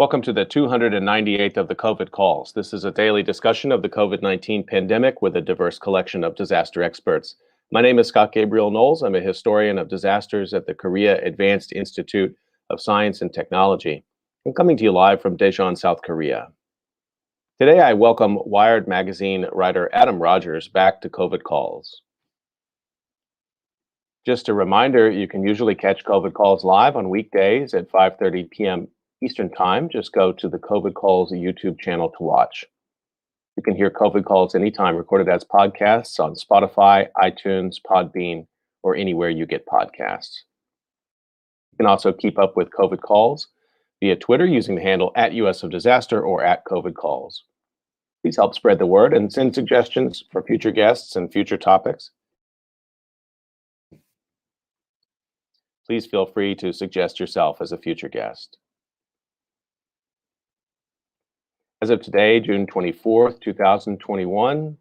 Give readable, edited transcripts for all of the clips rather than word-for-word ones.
Welcome to the 298th of the COVID calls. This is a daily discussion of the COVID-19 pandemic with a diverse collection of disaster experts. My name is Scott Gabriel Knowles. I'm a historian of disasters at the Korea Advanced Institute of Science and Technology. I'm coming to you live from Daejeon, South Korea. Today, I welcome Wired magazine writer Adam Rogers back to COVID calls. Just a reminder, you can usually catch COVID calls live on weekdays at 5:30 p.m. Eastern Time. Just go to the COVID Calls YouTube channel to watch. You can hear COVID Calls anytime, recorded as podcasts on Spotify, iTunes, Podbean, or anywhere you get podcasts. You can also keep up with COVID Calls via Twitter using the handle @US of Disaster or @COVID Calls. Please help spread the word and send suggestions for future guests and future topics. Please feel free to suggest yourself as a future guest. As of today, June 24th, 2021,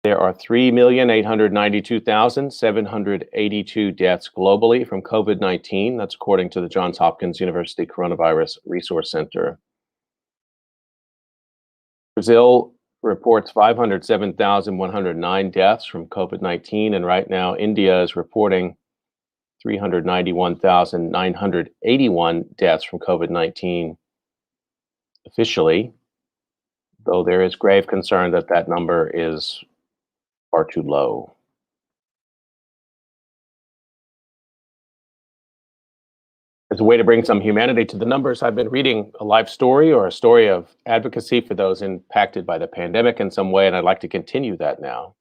there are 3,892,782 deaths globally from COVID-19. That's according to the Johns Hopkins University Coronavirus Resource Center. Brazil reports 507,109 deaths from COVID-19, and right now India is reporting 391,981 deaths from COVID-19 officially, though there is grave concern that that number is far too low. As a way to bring some humanity to the numbers, I've been reading a life story or a story of advocacy for those impacted by the pandemic in some way, and I'd like to continue that now.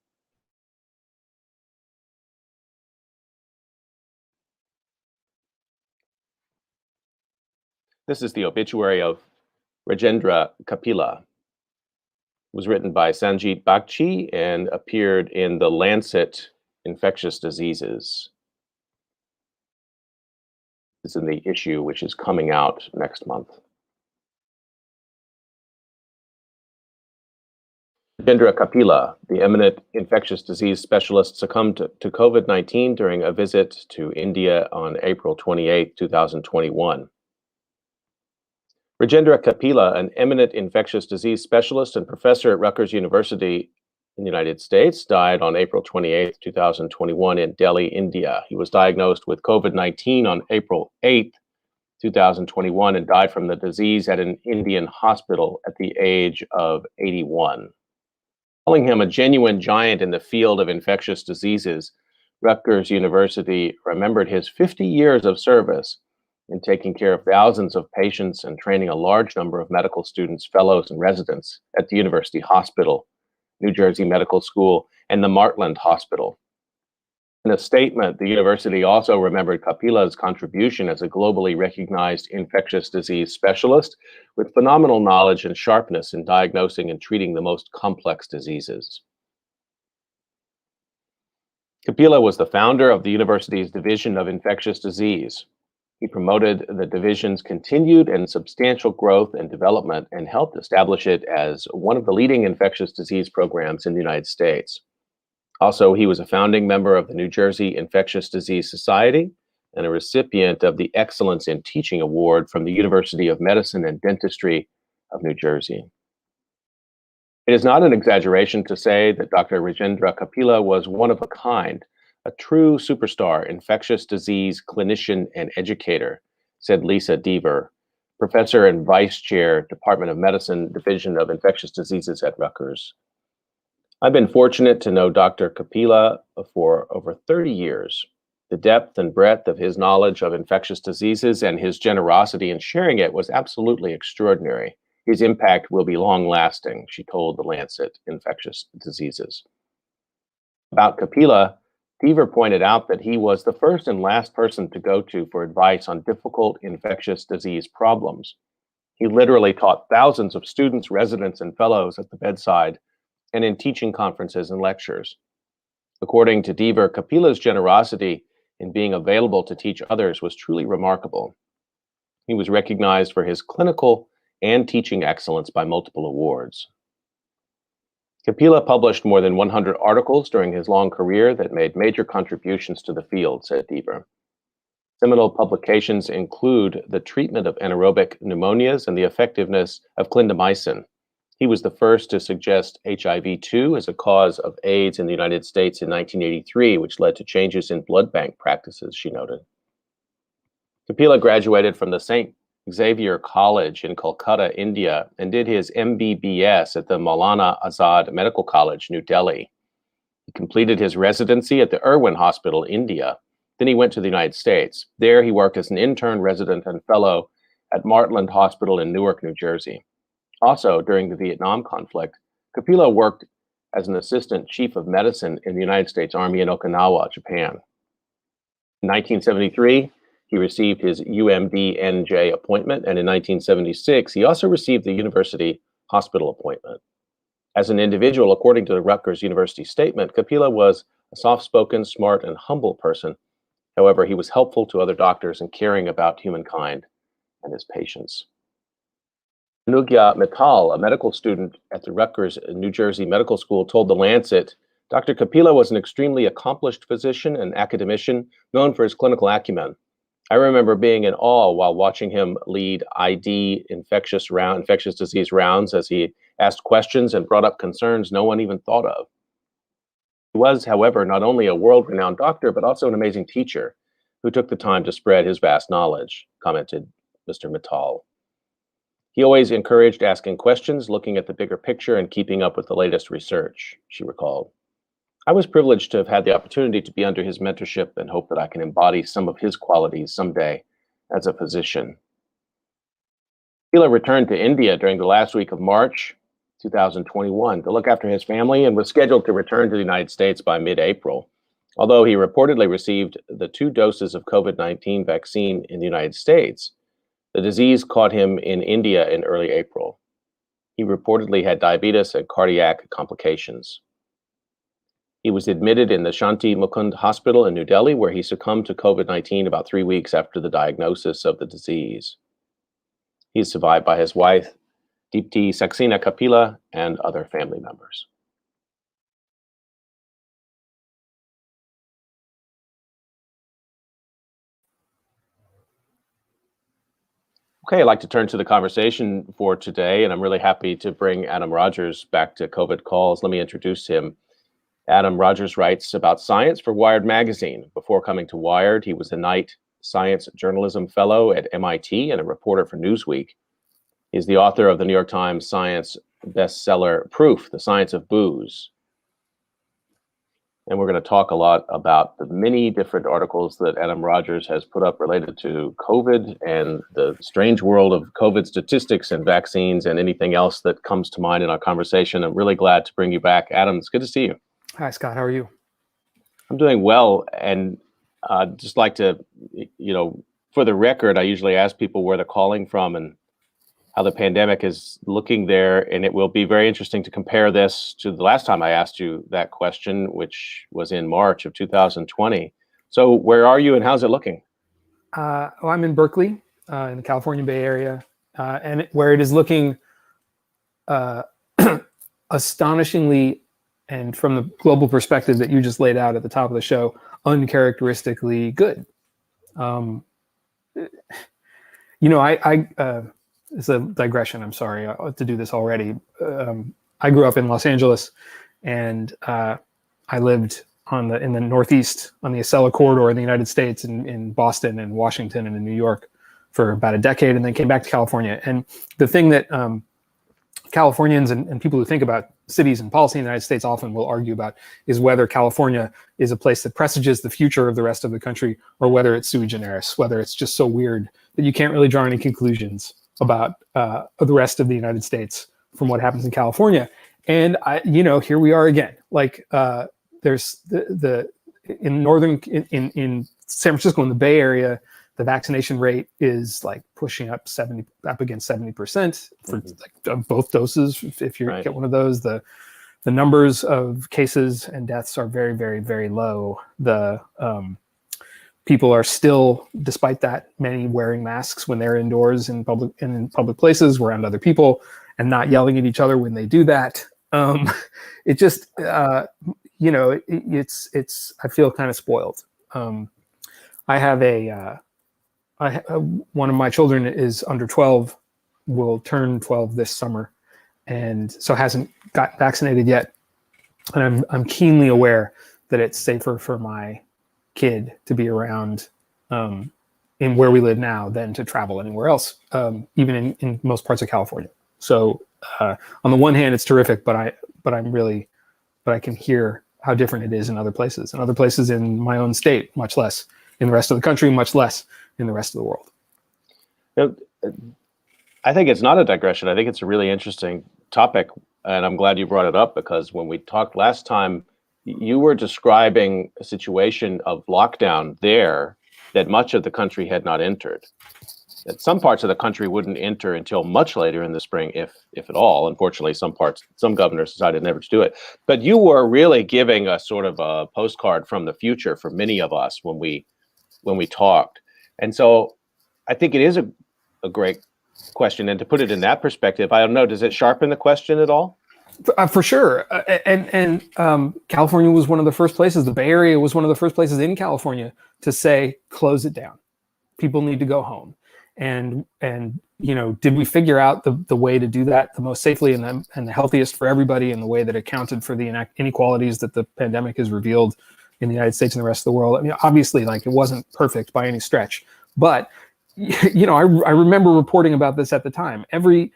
This is the obituary of Rajendra Kapila. It was written by Sanjeet Bagchi and appeared in the Lancet Infectious Diseases. It's in the issue which is coming out next month. Rajendra Kapila, the eminent infectious disease specialist, succumbed to COVID-19 during a visit to India on April 28, 2021. Rajendra Kapila, an eminent infectious disease specialist and professor at Rutgers University in the United States, died on April 28, 2021 in Delhi, India. He was diagnosed with COVID-19 on April 8, 2021 and died from the disease at an Indian hospital at the age of 81. Calling him a genuine giant in the field of infectious diseases, Rutgers University remembered his 50 years of service in taking care of thousands of patients and training a large number of medical students, fellows, and residents at the University Hospital, New Jersey Medical School, and the Martland Hospital. In a statement, the university also remembered Kapila's contribution as a globally recognized infectious disease specialist with phenomenal knowledge and sharpness in diagnosing and treating the most complex diseases. Kapila was the founder of the university's Division of Infectious Disease. He promoted the division's continued and substantial growth and development and helped establish it as one of the leading infectious disease programs in the United States. Also, he was a founding member of the New Jersey Infectious Disease Society and a recipient of the Excellence in Teaching Award from the University of Medicine and Dentistry of New Jersey. It is not an exaggeration to say that Dr. Rajendra Kapila was one of a kind, a true superstar infectious disease clinician and educator, said Lisa Deaver, professor and vice chair, Department of Medicine, Division of Infectious Diseases at Rutgers. I've been fortunate to know Dr. Kapila for over 30 years. The depth and breadth of his knowledge of infectious diseases and his generosity in sharing it was absolutely extraordinary. His impact will be long-lasting, she told the Lancet Infectious Diseases. About Kapila, Deaver pointed out that he was the first and last person to go to for advice on difficult infectious disease problems. He literally taught thousands of students, residents, and fellows at the bedside and in teaching conferences and lectures. According to Deaver, Kapila's generosity in being available to teach others was truly remarkable. He was recognized for his clinical and teaching excellence by multiple awards. Kapila published more than 100 articles during his long career that made major contributions to the field, said Deaver. Seminal publications include the treatment of anaerobic pneumonias and the effectiveness of clindamycin. He was the first to suggest HIV-2 as a cause of AIDS in the United States in 1983, which led to changes in blood bank practices, she noted. Kapila graduated from the St. Xavier College in Kolkata, India, and did his MBBS at the Maulana Azad Medical College, New Delhi. He completed his residency at the Irwin Hospital, India. Then he went to the United States. There he worked as an intern, resident, and fellow at Martland Hospital in Newark, New Jersey. Also, during the Vietnam conflict, Kapila worked as an assistant chief of medicine in the United States Army in Okinawa, Japan. In 1973, he received his UMD-NJ appointment, and in 1976, he also received the university hospital appointment. As an individual, according to the Rutgers University statement, Kapila was a soft-spoken, smart, and humble person. However, he was helpful to other doctors and caring about humankind and his patients. Anugya Mittal, a medical student at the Rutgers New Jersey Medical School, told The Lancet, Dr. Kapila was an extremely accomplished physician and academician known for his clinical acumen. I remember being in awe while watching him lead ID infectious disease rounds as he asked questions and brought up concerns no one even thought of. He was, however, not only a world-renowned doctor, but also an amazing teacher who took the time to spread his vast knowledge, commented Mr. Mittal. He always encouraged asking questions, looking at the bigger picture, and keeping up with the latest research, she recalled. I was privileged to have had the opportunity to be under his mentorship and hope that I can embody some of his qualities someday as a physician. Kapila returned to India during the last week of March 2021 to look after his family and was scheduled to return to the United States by mid-April. Although he reportedly received the 2 doses of COVID-19 vaccine in the United States, the disease caught him in India in early April. He reportedly had diabetes and cardiac complications. He was admitted in the Shanti Mukund Hospital in New Delhi, where he succumbed to COVID-19 about 3 weeks after the diagnosis of the disease. He is survived by his wife, Deepti Saxena Kapila, and other family members. Okay, I'd like to turn to the conversation for today, and I'm really happy to bring Adam Rogers back to COVID Calls. Let me introduce him. Adam Rogers writes about science for Wired magazine. Before coming to Wired, he was a Knight Science Journalism Fellow at MIT and a reporter for Newsweek. He's the author of the New York Times science bestseller, Proof, The Science of Booze. And we're going to talk a lot about the many different articles that Adam Rogers has put up related to COVID and the strange world of COVID statistics and vaccines and anything else that comes to mind in our conversation. I'm really glad to bring you back. Adam, it's good to see you. Hi, Scott. How are you? I'm doing well. And just like to, for the record, I usually ask people where they're calling from and how the pandemic is looking there. And it will be very interesting to compare this to the last time I asked you that question, which was in March of 2020. So where are you and how's it looking? I'm in Berkeley, in the California Bay Area, and where it is looking astonishingly, and from the global perspective that you just laid out at the top of the show, uncharacteristically good. It's a digression. I'm sorry to do this already. I grew up in Los Angeles, and I lived in the Northeast on the Acela corridor in the United States, in Boston and Washington and in New York for about a decade, and then came back to California. And the thing that Californians and people who think about cities and policy in the United States often will argue about is whether California is a place that presages the future of the rest of the country, or whether it's sui generis, whether it's just so weird that you can't really draw any conclusions about the rest of the United States from what happens in California. And here we are again. Like there's in San Francisco, in the Bay Area, the vaccination rate is like pushing up against 70% for like both doses. If you get one of those, the numbers of cases and deaths are very, very, very low. The people are still, despite that, many wearing masks when they're indoors in public places around other people, and not yelling at each other when they do that. It just, it's. I feel kind of spoiled. I have a one of my children is under 12, will turn 12 this summer, and so hasn't got vaccinated yet. And I'm keenly aware that it's safer for my kid to be around in where we live now than to travel anywhere else, even in most parts of California. So on the one hand, it's terrific, but I can hear how different it is in other places. In other places in my own state, much less. In the rest of the country, much less. In the rest of the world. I think it's not a digression. I think it's a really interesting topic, and I'm glad you brought it up, because when we talked last time, you were describing a situation of lockdown there that much of the country had not entered. That some parts of the country wouldn't enter until much later in the spring, if at all. Unfortunately, some governors decided never to do it. But you were really giving a sort of a postcard from the future for many of us when we talked. And so I think it is a great question. And to put it in that perspective, I don't know, does it sharpen the question at all? For sure. And California was one of the first places, the Bay Area was one of the first places in California to say, close it down. People need to go home. And did we figure out the way to do that the most safely and the healthiest for everybody, and the way that accounted for the inequalities that the pandemic has revealed in the United States and the rest of the world? I mean, obviously, like, it wasn't perfect by any stretch, but I remember reporting about this at the time. Every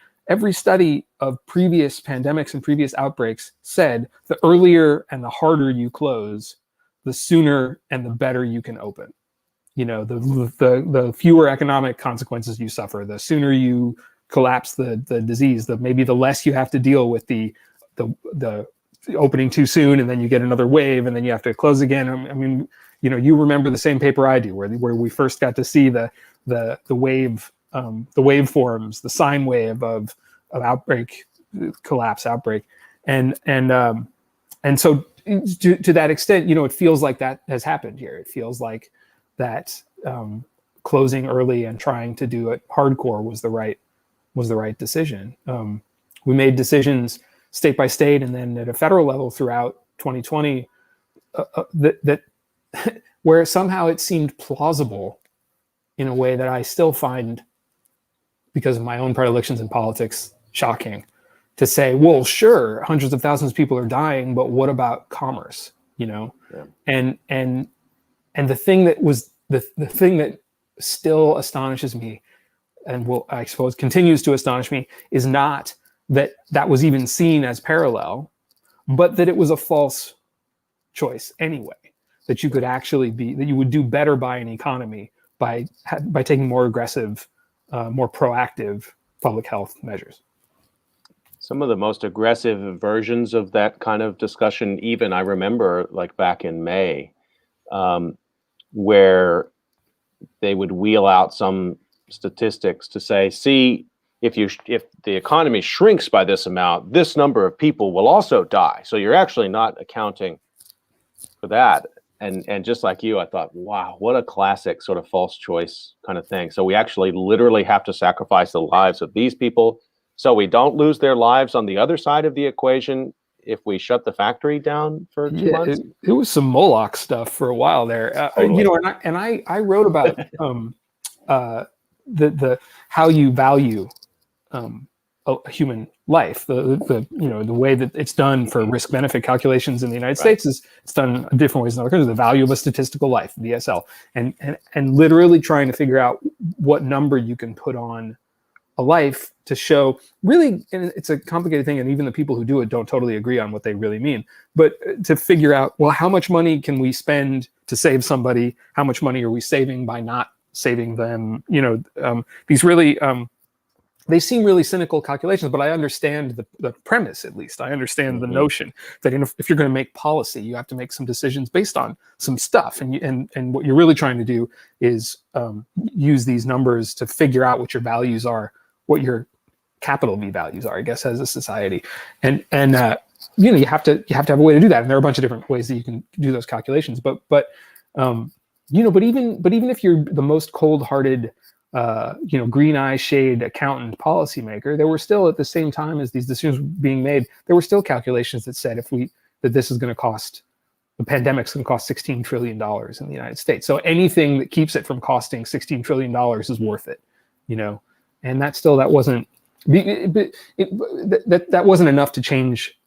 study of previous pandemics and previous outbreaks said the earlier and the harder you close, the sooner and the better you can open. The fewer economic consequences you suffer, the sooner you collapse the disease, maybe the less you have to deal with the opening too soon, and then you get another wave, and then you have to close again. I mean, you remember the same paper I do, where we first got to see the wave, the waveforms, the sine wave of outbreak, collapse, outbreak, and so to that extent, it feels like that has happened here. It feels like that closing early and trying to do it hardcore was the right decision. We made decisions state by state, and then at a federal level throughout 2020 that where somehow it seemed plausible in a way that I still find, because of my own predilections in politics, shocking, to say, well, sure, hundreds of thousands of people are dying, but what about commerce? Yeah. And the thing that was the thing that still astonishes me, and I suppose continues to astonish me, is not that was even seen as parallel, but that it was a false choice anyway. That you could actually that you would do better by an economy by taking more aggressive, more proactive public health measures. Some of the most aggressive versions of that kind of discussion, even I remember, like back in May, where they would wheel out some statistics to say, see, if the economy shrinks by this amount, this number of people will also die. So you're actually not accounting for that. And just like you, I thought, wow, what a classic sort of false choice kind of thing. So we actually literally have to sacrifice the lives of these people so we don't lose their lives on the other side of the equation if we shut the factory down for 2 months. It was some Moloch stuff for a while there. Totally. I wrote about the how you value a human life. The way that it's done for risk benefit calculations in the United States is it's done different ways in other countries. The value of a statistical life, VSL, and literally trying to figure out what number you can put on a life to show really, and it's a complicated thing, and even the people who do it don't totally agree on what they really mean, but to figure out, well, how much money can we spend to save somebody? How much money are we saving by not saving them? These really, they seem really cynical calculations, but I understand the premise, at least. I understand the notion that if you're going to make policy, you have to make some decisions based on some stuff. And what you're really trying to do is use these numbers to figure out what your values are, what your capital V values are, I guess, as a society. And you have to have a way to do that. And there are a bunch of different ways that you can do those calculations. But even if you're the most cold-hearted, green eye shade accountant policymaker, there were still, at the same time as these decisions being made, there were still calculations that said that this is going to cost the pandemic's going to cost $16 trillion in the United States. So anything that keeps it from costing $16 trillion is worth it, and that wasn't, that wasn't enough to change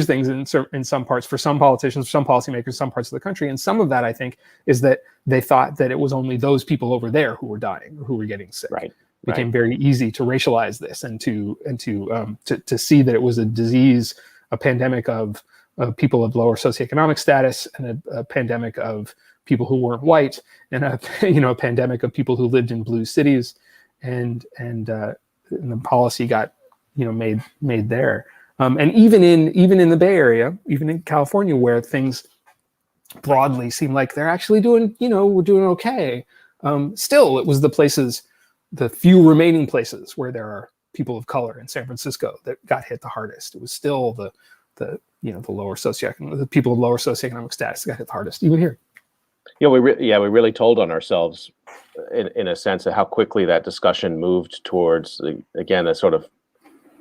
things in some parts for some politicians, some policymakers, some parts of the country. And some of that, I think, is that they thought that it was only those people over there who were dying or who were getting sick. Right. It became very easy to racialize this and to see that it was a disease, a pandemic of people of lower socioeconomic status, and a pandemic of people who weren't white, and a pandemic of people who lived in blue cities, and the policy got made there. And even in the Bay Area, even in California, where things broadly seem like they're actually doing okay, still it was the few remaining places where there are people of color in San Francisco that got hit the hardest. It was still the lower socioeconomic, the people of lower socioeconomic status that got hit the hardest, even here. We really told on ourselves in a sense of how quickly that discussion moved towards, again, a sort of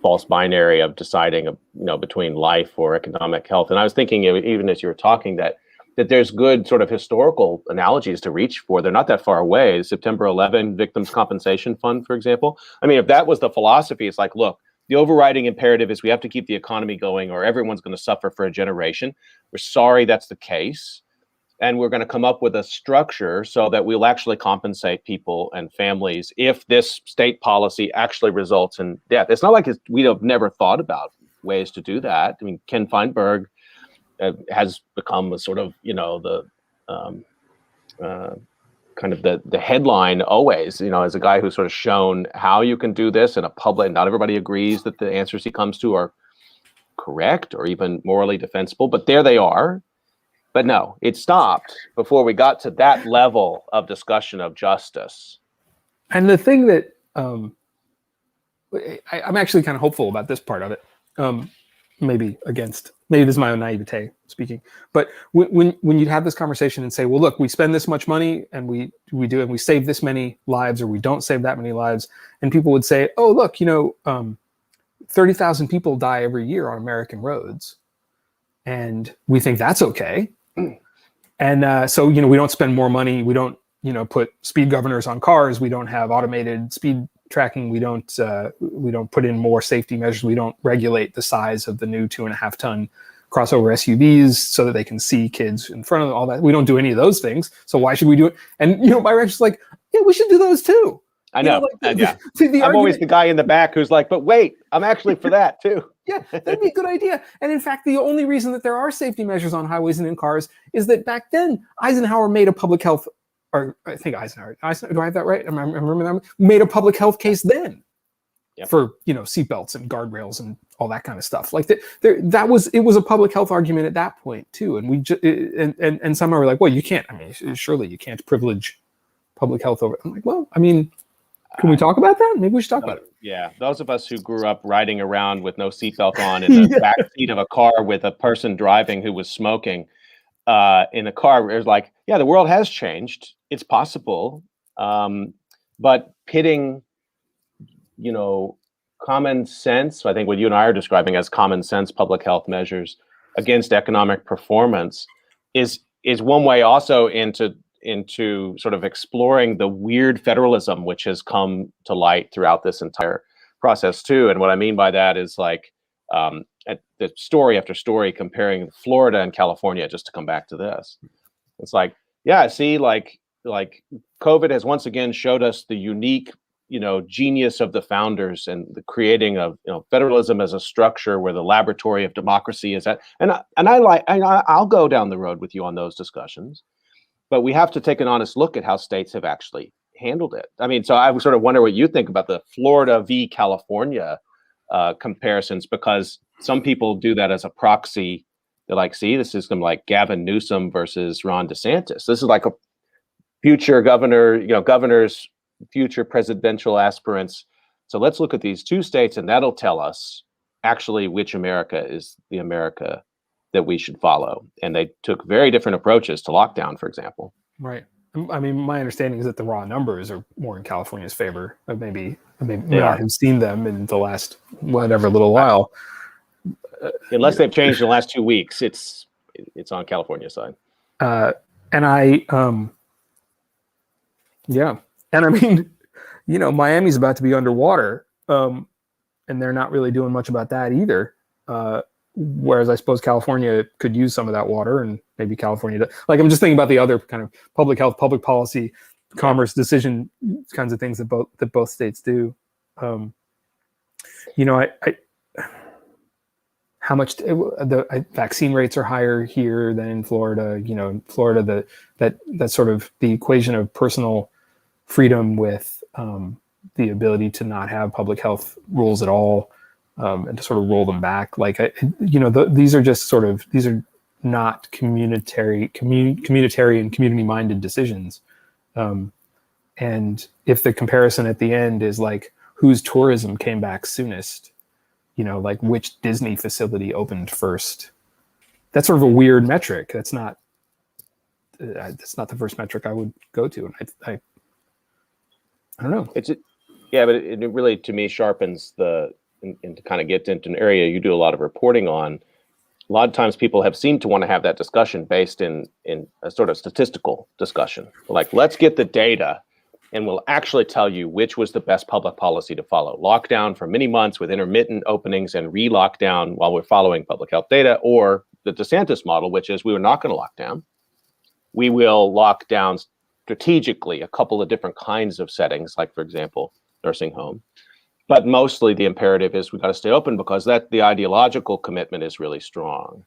false binary of deciding, between life or economic health. And I was thinking, even as you were talking, that there's good sort of historical analogies to reach for. They're not that far away. September 11 Victims Compensation Fund, for example. I mean, if that was the philosophy, it's like, look, the overriding imperative is we have to keep the economy going or everyone's going to suffer for a generation. We're sorry that's the case. And we're going to come up with a structure so that we'll actually compensate people and families if this state policy actually results in death. It's not like we have never thought about ways to do that. I mean, Ken Feinberg has become a sort of, kind of the headline always, as a guy who's sort of shown how you can do this in a public. Not everybody agrees that the answers he comes to are correct or even morally defensible, but there they are. But no, it stopped before we got to that level of discussion of justice. And the thing that I'm actually kind of hopeful about this part of it. Maybe this is my own naivete speaking, but when you'd have this conversation and say, well, look, we spend this much money and we save this many lives, or we don't save that many lives, and people would say, oh, look, 30,000 people die every year on American roads, and we think that's okay. And so, we don't spend more money. We don't, put speed governors on cars. We don't have automated speed tracking. We don't put in more safety measures. We don't regulate the size of the new 2.5 ton crossover SUVs so that they can see kids in front of them, all that. We don't do any of those things. So why should we do it? And, my reaction's like, yeah, we should do those too. I know. I'm always the guy in the back who's like, but wait, I'm actually for that too. Yeah, that'd be a good idea. And in fact, the only reason that there are safety measures on highways and in cars is that back then Eisenhower made a public health, or I think Eisenhower, do I have that right? I remember that, made a public health case then for, seatbelts and guardrails and all that kind of stuff. Like it was a public health argument at that point too. And and somehow we're like, well, you can't, surely you can't privilege public health over. I'm like, well, can we talk about that? Maybe we should talk about it. Yeah, those of us who grew up riding around with no seatbelt on in the back seat of a car with a person driving who was smoking in a car, it was like, yeah, the world has changed. It's possible, but pitting, common sense. I think what you and I are describing as common sense public health measures against economic performance is one way also into sort of exploring the weird federalism which has come to light throughout this entire process too. And what I mean by that is like the story after story comparing Florida and California, just to come back to this. It's like, yeah, see, like COVID has once again showed us the unique, genius of the founders and the creating of, federalism as a structure where the laboratory of democracy is at. And I'll go down the road with you on those discussions. But we have to take an honest look at how states have actually handled it. So I sort of wonder what you think about the Florida v. California comparisons, because some people do that as a proxy. They're like, see, this is like Gavin Newsom versus Ron DeSantis. This is like a future governor, governors, future presidential aspirants. So let's look at these two states, and that'll tell us actually which America is the America that we should follow. And they took very different approaches to lockdown, for example. Right. My understanding is that the raw numbers are more in California's favor. I may not have seen them in the last whatever little while. Unless they've changed in the last 2 weeks, it's it's on California's side. And yeah. And I mean, Miami's about to be underwater, and they're not really doing much about that either. Whereas I suppose California could use some of that water, and maybe California does. Like, I'm just thinking about the other kind of public health, public policy, commerce decision kinds of things that both states do. How much the vaccine rates are higher here than in Florida. In Florida, that sort of the equation of personal freedom with the ability to not have public health rules at all, and to sort of roll them back. Like, these are not communitarian, community-minded decisions. And if the comparison at the end is like whose tourism came back soonest, like which Disney facility opened first, that's sort of a weird metric. That's not the first metric I would go to. And I don't know. But it really, to me, sharpens and to kind of get into an area you do a lot of reporting on. A lot of times people have seemed to want to have that discussion based in a sort of statistical discussion. Like, let's get the data and we'll actually tell you which was the best public policy to follow. Lockdown for many months with intermittent openings and re-lockdown while we're following public health data, or the DeSantis model, which is we were not going to lock down. We will lock down strategically a couple of different kinds of settings, like, for example, nursing home. But mostly the imperative is we got to stay open because the ideological commitment is really strong.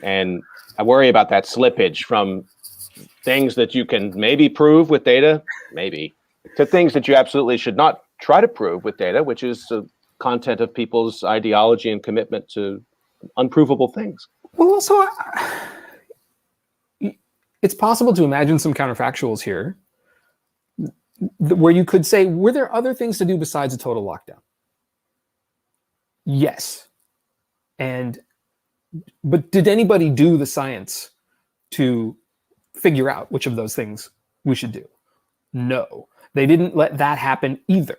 And I worry about that slippage from things that you can maybe prove with data, to things that you absolutely should not try to prove with data, which is the content of people's ideology and commitment to unprovable things. Well, also, it's possible to imagine some counterfactuals here where you could say, were there other things to do besides a total lockdown? Yes. But did anybody do the science to figure out which of those things we should do? No. They didn't let that happen either.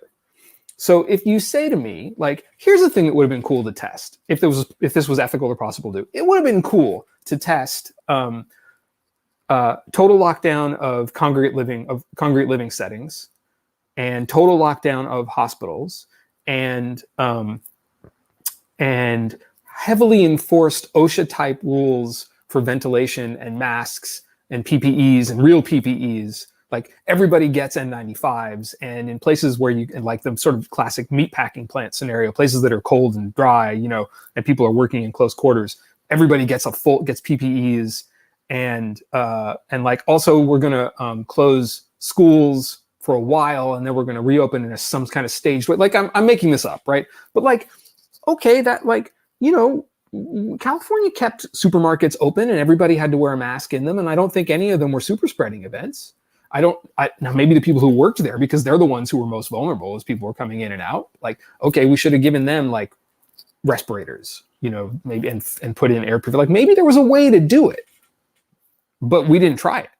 So if you say to me, like, here's the thing that would have been cool to test if this was ethical or possible to do, it would have been cool to test total lockdown of congregate living settings, and total lockdown of hospitals, and heavily enforced OSHA type rules for ventilation and masks and PPEs and real PPEs. Like, everybody gets N95s, and in places where like the sort of classic meatpacking plant scenario, places that are cold and dry, and people are working in close quarters, everybody gets PPEs. And like, also we're going to close schools for a while, and then we're going to reopen in some kind of staged way. Like, I'm making this up, right? But like, okay, that, like, California kept supermarkets open and everybody had to wear a mask in them. And I don't think any of them were super spreading events. Now maybe the people who worked there, because they're the ones who were most vulnerable as people were coming in and out. Like, okay, we should have given them like respirators, maybe, and put in air purifier. Like, maybe there was a way to do it, but we didn't try it.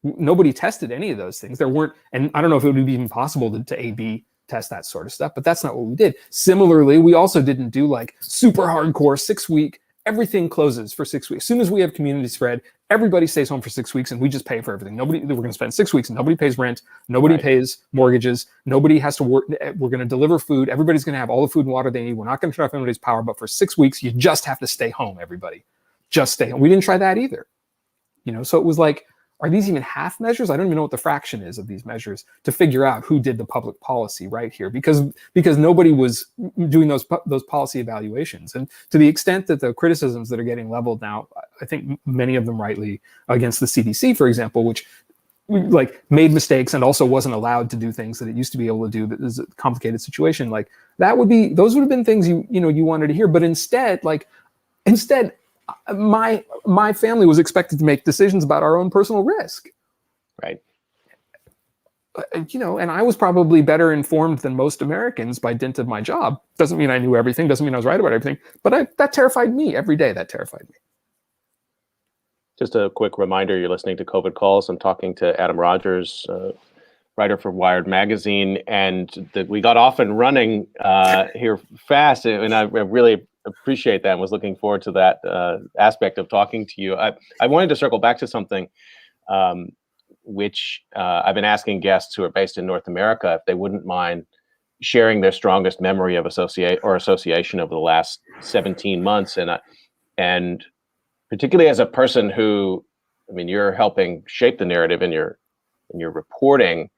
Nobody tested any of those things. There weren't, and I don't know if it would be even possible to A/B test that sort of stuff, but that's not what we did. Similarly, we also didn't do like super hardcore 6-week, everything closes for 6 weeks. As soon as we have community spread, everybody stays home for 6 weeks and we just pay for everything. We're going to spend 6 weeks and nobody pays rent. Nobody pays mortgages. Nobody has to work. We're going to deliver food. Everybody's going to have all the food and water they need. We're not going to turn off anybody's power, but for 6 weeks, you just have to stay home, everybody. Just stay home. We didn't try that either. So it was like, are these even half measures? I don't even know what the fraction is of these measures to figure out who did the public policy right here, because nobody was doing those policy evaluations. And to the extent that the criticisms that are getting leveled now, I think many of them rightly, against the CDC, for example, which like made mistakes and also wasn't allowed to do things that it used to be able to do. That is a complicated situation. Like, those would have been things you wanted to hear. But instead, my family was expected to make decisions about our own personal risk. Right. And I was probably better informed than most Americans by dint of my job. Doesn't mean I knew everything. Doesn't mean I was right about everything. But that terrified me every day. That terrified me. Just a quick reminder, you're listening to COVID Calls. I'm talking to Adam Rogers, writer for Wired Magazine, and that we got off and running here fast. And I really appreciate that and was looking forward to that aspect of talking to you. I wanted to circle back to something which I've been asking guests who are based in North America if they wouldn't mind sharing their strongest memory of association over the last 17 months. And particularly as a person who, I mean, you're helping shape the narrative in your reporting.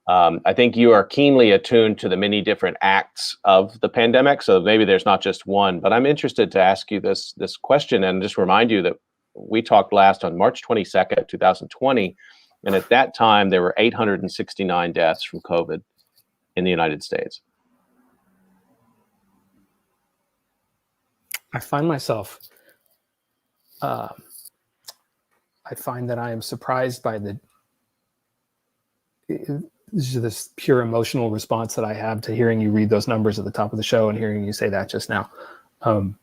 I think you are keenly attuned to the many different acts of the pandemic. So maybe there's not just one, but I'm interested to ask you this question and just remind you that we talked last on March 22nd, 2020. And at that time, there were 869 deaths from COVID in the United States. I find myself, I find that I am surprised by this pure emotional response that I have to hearing you read those numbers at the top of the show and hearing you say that just now, of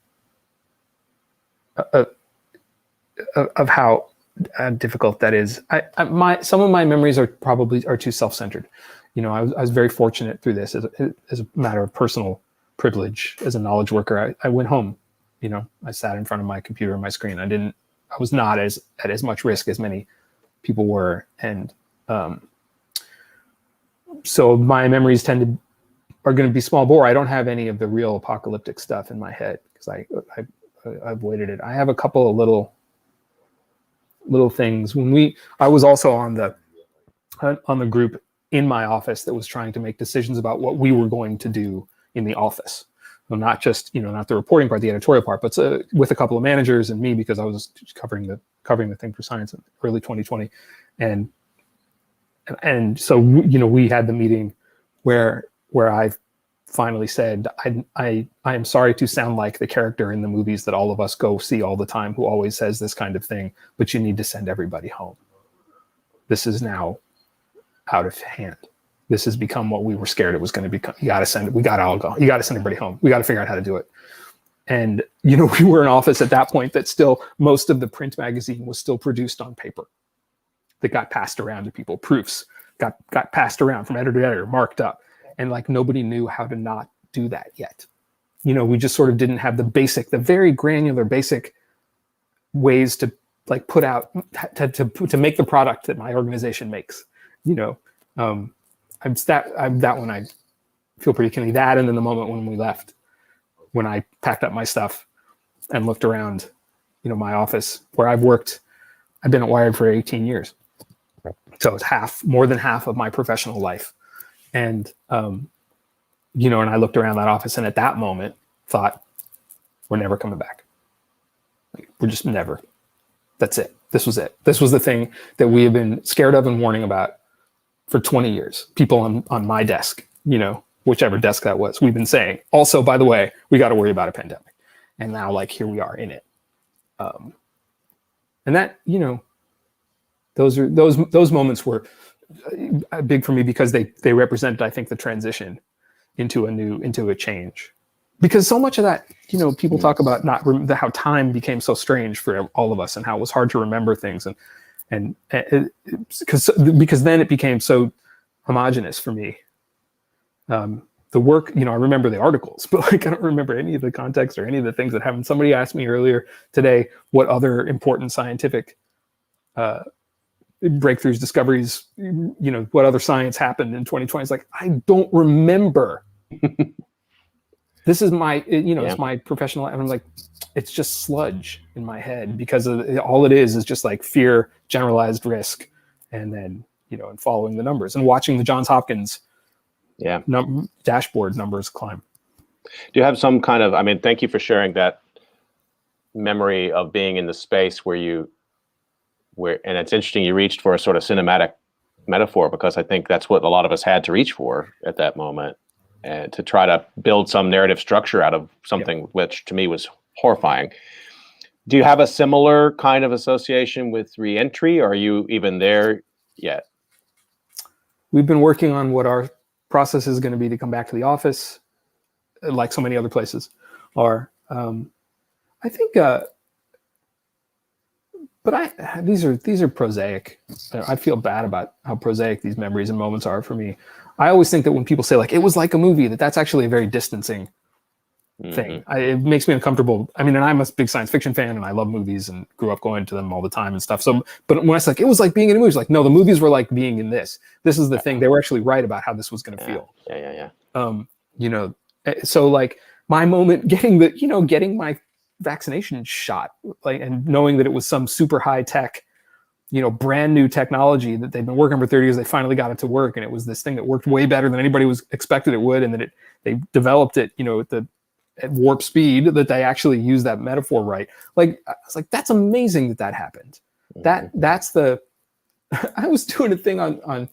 how difficult that is. Some of my memories are too self-centered. You know, I was very fortunate through this as a matter of personal privilege. As a knowledge worker, I went home. You know, I sat in front of my computer and my screen. I was not at as much risk as many people were, and so my memories are going to be small bore. I don't have any of the real apocalyptic stuff in my head because I avoided it. I have a couple of little things. I was also on the group in my office that was trying to make decisions about what we were going to do in the office. Well, not just, not the reporting part, the editorial part, but with a couple of managers and me, because I was covering the thing for Science in early 2020. And so, we had the meeting where I finally said, I am sorry to sound like the character in the movies that all of us go see all the time, who always says this kind of thing, but you need to send everybody home. This is now out of hand. This has become what we were scared it was going to become. You got to send it. We got to all go. You got to send everybody home. We got to figure out how to do it. And, we were in office at that point that still most of the print magazine was still produced on paper that got passed around to people. Proofs got passed around from editor to editor, marked up. And like nobody knew how to not do that yet. We just sort of didn't have the very granular basic ways to like put out, to make the product that my organization makes, I'm that one I feel pretty keenly. That, and then the moment when we left, when I packed up my stuff and looked around, my office where I've worked. I've been at Wired for 18 years. So it's more than half of my professional life. And, and I looked around that office and at that moment thought, we're never coming back. We're just never. That's it. This was it. This was the thing that we have been scared of and warning about for 20 years. People on my desk, whichever desk that was, we've been saying, also, by the way, we got to worry about a pandemic. And now, like, here we are in it. And that, those moments were big for me because they represent, I think, the transition into a change. Because so much of that, people talk about how time became so strange for all of us and how it was hard to remember things, and because then it became so homogenous for me. The work, I remember the articles, but like I don't remember any of the context or any of the things that happened. Somebody asked me earlier today what other important scientific breakthroughs, discoveries, what other science happened in 2020. It's like, I don't remember. This is my, it's my professional, and I'm like, it's just sludge in my head because all it is just like fear, generalized risk, and then, and following the numbers and watching the Johns Hopkins dashboard numbers climb. Do you have some kind of, thank you for sharing that memory of being in the space and it's interesting you reached for a sort of cinematic metaphor, because I think that's what a lot of us had to reach for at that moment, and to try to build some narrative structure out of something which to me was horrifying. Do you have a similar kind of association with reentry, or are you even there yet? We've been working on what our process is going to be to come back to the office, like so many other places are. I think, but these are prosaic. I feel bad about how prosaic these memories and moments are for me. I always think that when people say like, it was like a movie, that's actually a very distancing thing. It makes me uncomfortable. I mean, and I'm a big science fiction fan, and I love movies, and grew up going to them all the time and stuff. So, but when I was like, it was like being in a movie. Like, no, the movies were like being in this. This is the thing. They were actually right about how this was going to feel. You know, so like my moment getting my vaccination shot, like, and knowing that it was some super high tech, brand new technology that they've been working for 30 years. They finally got it to work, and it was this thing that worked way better than anybody was expected it would, and that they developed it, at warp speed, that they actually use that metaphor right. Like, I was like, that's amazing that happened. That's the I was doing a thing on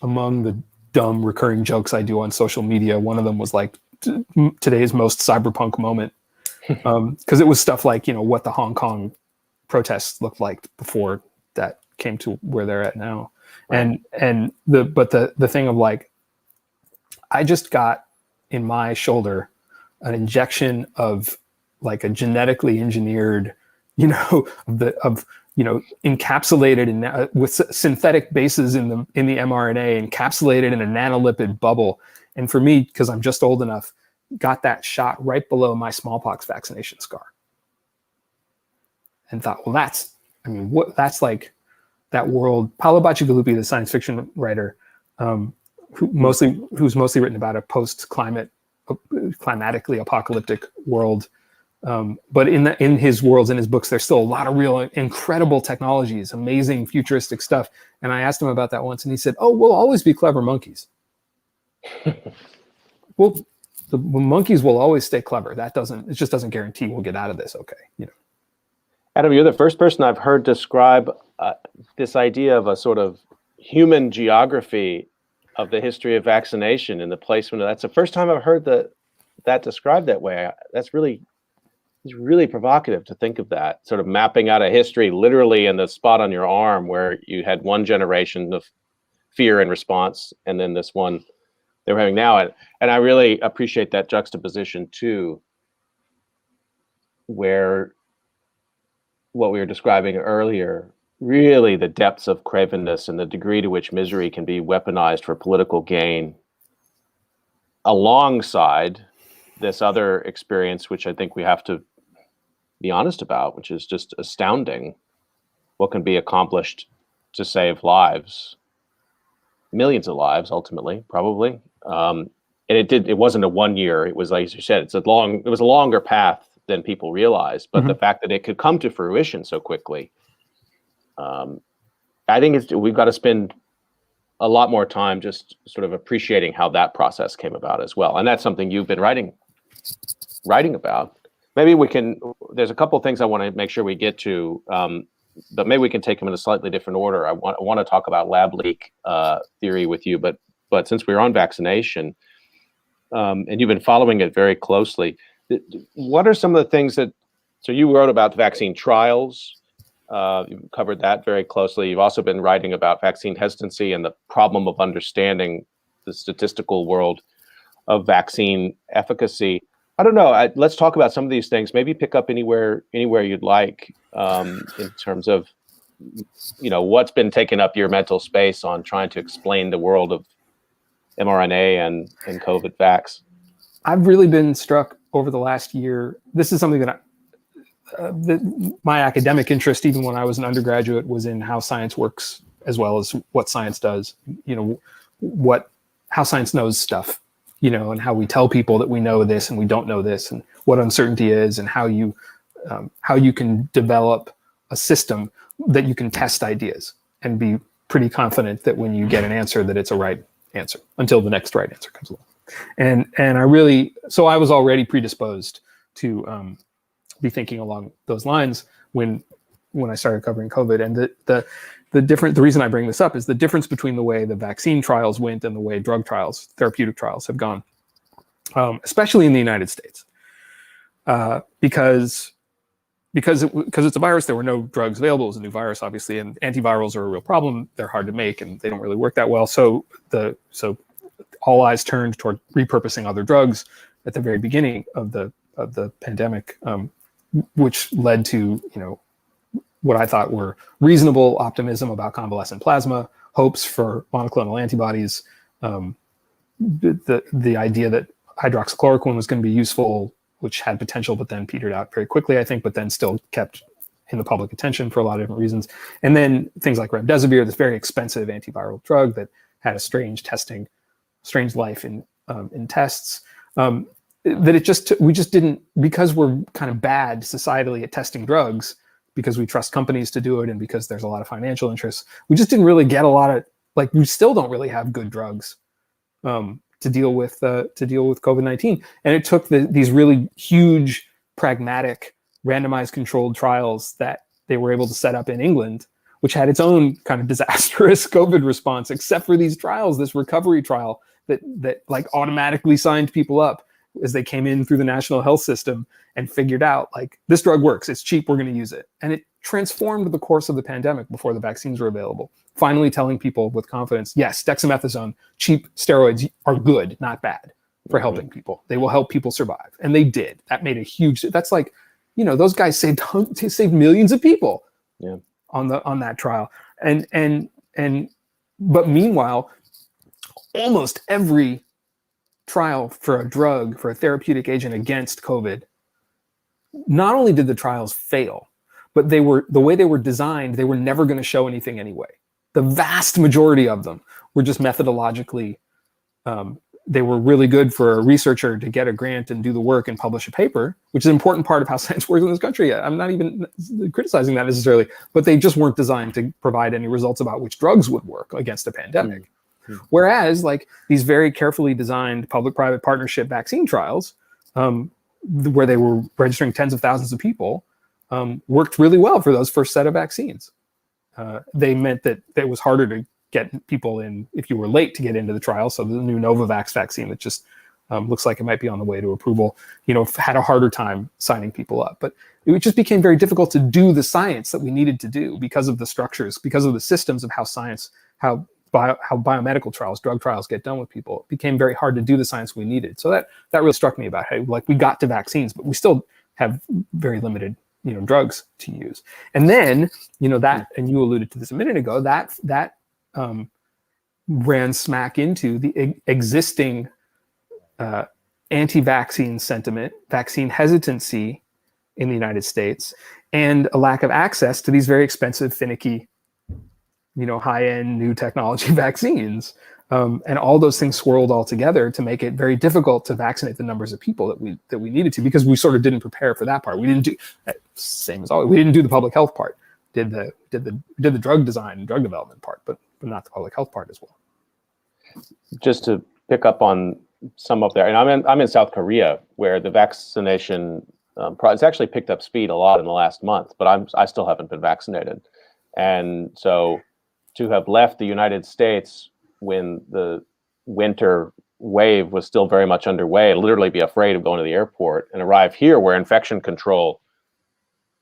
among the dumb recurring jokes I do on social media. One of them was like today's most cyberpunk moment, because it was stuff like what the Hong Kong protests looked like before that came to where they're at now. Right. And the thing of like, I just got in my shoulder an injection of like a genetically engineered, encapsulated in with synthetic bases in the mRNA, encapsulated in a nanolipid bubble. And for me, because I'm just old enough, got that shot right below my smallpox vaccination scar. And thought, well, that's like that world. Paolo Bacigalupi, the science fiction writer, who's mostly written about a climatically apocalyptic world. But in his worlds, in his books, there's still a lot of real incredible technologies, amazing futuristic stuff. And I asked him about that once, and he said, "Oh, we'll always be clever monkeys." Well, the monkeys will always stay clever. It just doesn't guarantee we'll get out of this okay. Adam, you're the first person I've heard describe this idea of a sort of human geography of the history of vaccination and the placement of that's the first time I've heard that described that way. It's really provocative to think of that, sort of mapping out a history literally in the spot on your arm where you had one generation of fear and response, and then this one they were having now. And I really appreciate that juxtaposition too, where what we were describing earlier, really the depths of cravenness and the degree to which misery can be weaponized for political gain, alongside this other experience, which I think we have to be honest about, which is just astounding, what can be accomplished to save lives, millions of lives, ultimately, probably. And it wasn't a 1 year. It was, like you said, it was a longer path than people realized, but the fact that it could come to fruition so quickly, I think we've got to spend a lot more time just sort of appreciating how that process came about as well. And that's something you've been writing about. Maybe there's a couple of things I want to make sure we get to, but maybe we can take them in a slightly different order. I want to talk about lab leak theory with you, but since we're on vaccination, and you've been following it very closely, what are some of the things so you wrote about the vaccine trials, you've covered that very closely. You've also been writing about vaccine hesitancy and the problem of understanding the statistical world of vaccine efficacy. I don't know, let's talk about some of these things, maybe pick up anywhere you'd like, in terms of, what's been taking up your mental space on trying to explain the world of mRNA and COVID vax. I've really been struck over the last year. This is something that my academic interest, even when I was an undergraduate, was in how science works as well as what science does. How science knows stuff, and how we tell people that we know this and we don't know this, and what uncertainty is, and how you can develop a system that you can test ideas and be pretty confident that when you get an answer that it's a right answer until the next right answer comes along. And so I was already predisposed to be thinking along those lines when I started covering COVID. And the reason I bring this up is the difference between the way the vaccine trials went and the way drug trials, therapeutic trials, have gone, especially in the United States, because it's a virus. There were no drugs available. It was a new virus, obviously, and antivirals are a real problem. They're hard to make, and they don't really work that well. So all eyes turned toward repurposing other drugs at the very beginning of the pandemic, which led to what I thought were reasonable optimism about convalescent plasma, hopes for monoclonal antibodies, the idea that hydroxychloroquine was going to be useful, which had potential, but then petered out very quickly, I think, but then still kept in the public attention for a lot of different reasons. And then things like remdesivir, this very expensive antiviral drug that had a strange life in tests. We just didn't, because we're kind of bad societally at testing drugs, because we trust companies to do it and because there's a lot of financial interests, we just didn't really get a lot of, like, we still don't really have good drugs to deal with COVID-19. And it took these really huge, pragmatic, randomized controlled trials that they were able to set up in England, which had its own kind of disastrous COVID response, except for these trials, this recovery trial that like automatically signed people up as they came in through the national health system and figured out, like, this drug works, it's cheap, we're going to use it. And it transformed the course of the pandemic before the vaccines were available, finally telling people with confidence, yes, dexamethasone, cheap steroids are good, not bad for helping people. They will help people survive. And they did. That made a huge, that's like, those guys saved millions of people on that trial. But meanwhile, almost every trial for a drug, for a therapeutic agent against COVID, not only did the trials fail, but the way they were designed, they were never going to show anything anyway. The vast majority of them were just methodologically, they were really good for a researcher to get a grant and do the work and publish a paper, which is an important part of how science works in this country. I'm not even criticizing that necessarily, but they just weren't designed to provide any results about which drugs would work against a pandemic. Mm-hmm. Whereas, like, these very carefully designed public-private partnership vaccine trials, where they were registering tens of thousands of people, worked really well for those first set of vaccines. They meant that it was harder to get people in if you were late to get into the trial. So the new Novavax vaccine that just looks like it might be on the way to approval, had a harder time signing people up. But it just became very difficult to do the science that we needed to do because of the structures, because of the systems of how biomedical trials, drug trials get done with people. It became very hard to do the science we needed. So that really struck me about how, like, we got to vaccines, but we still have very limited, drugs to use. And then, that, and you alluded to this a minute ago, that ran smack into the existing anti-vaccine sentiment, vaccine hesitancy in the United States, and a lack of access to these very expensive, finicky, high-end new technology vaccines. And all those things swirled all together to make it very difficult to vaccinate the numbers of people that we needed to, because we sort of didn't prepare for that part. We didn't do, same as always, we didn't do the public health part. Did the drug design and drug development part, but not the public health part as well. Just to pick up on some up there, and I'm in South Korea, where the vaccination it's actually picked up speed a lot in the last month, but I still haven't been vaccinated. And so to have left the United States when the winter wave was still very much underway, literally be afraid of going to the airport, and arrive here where infection control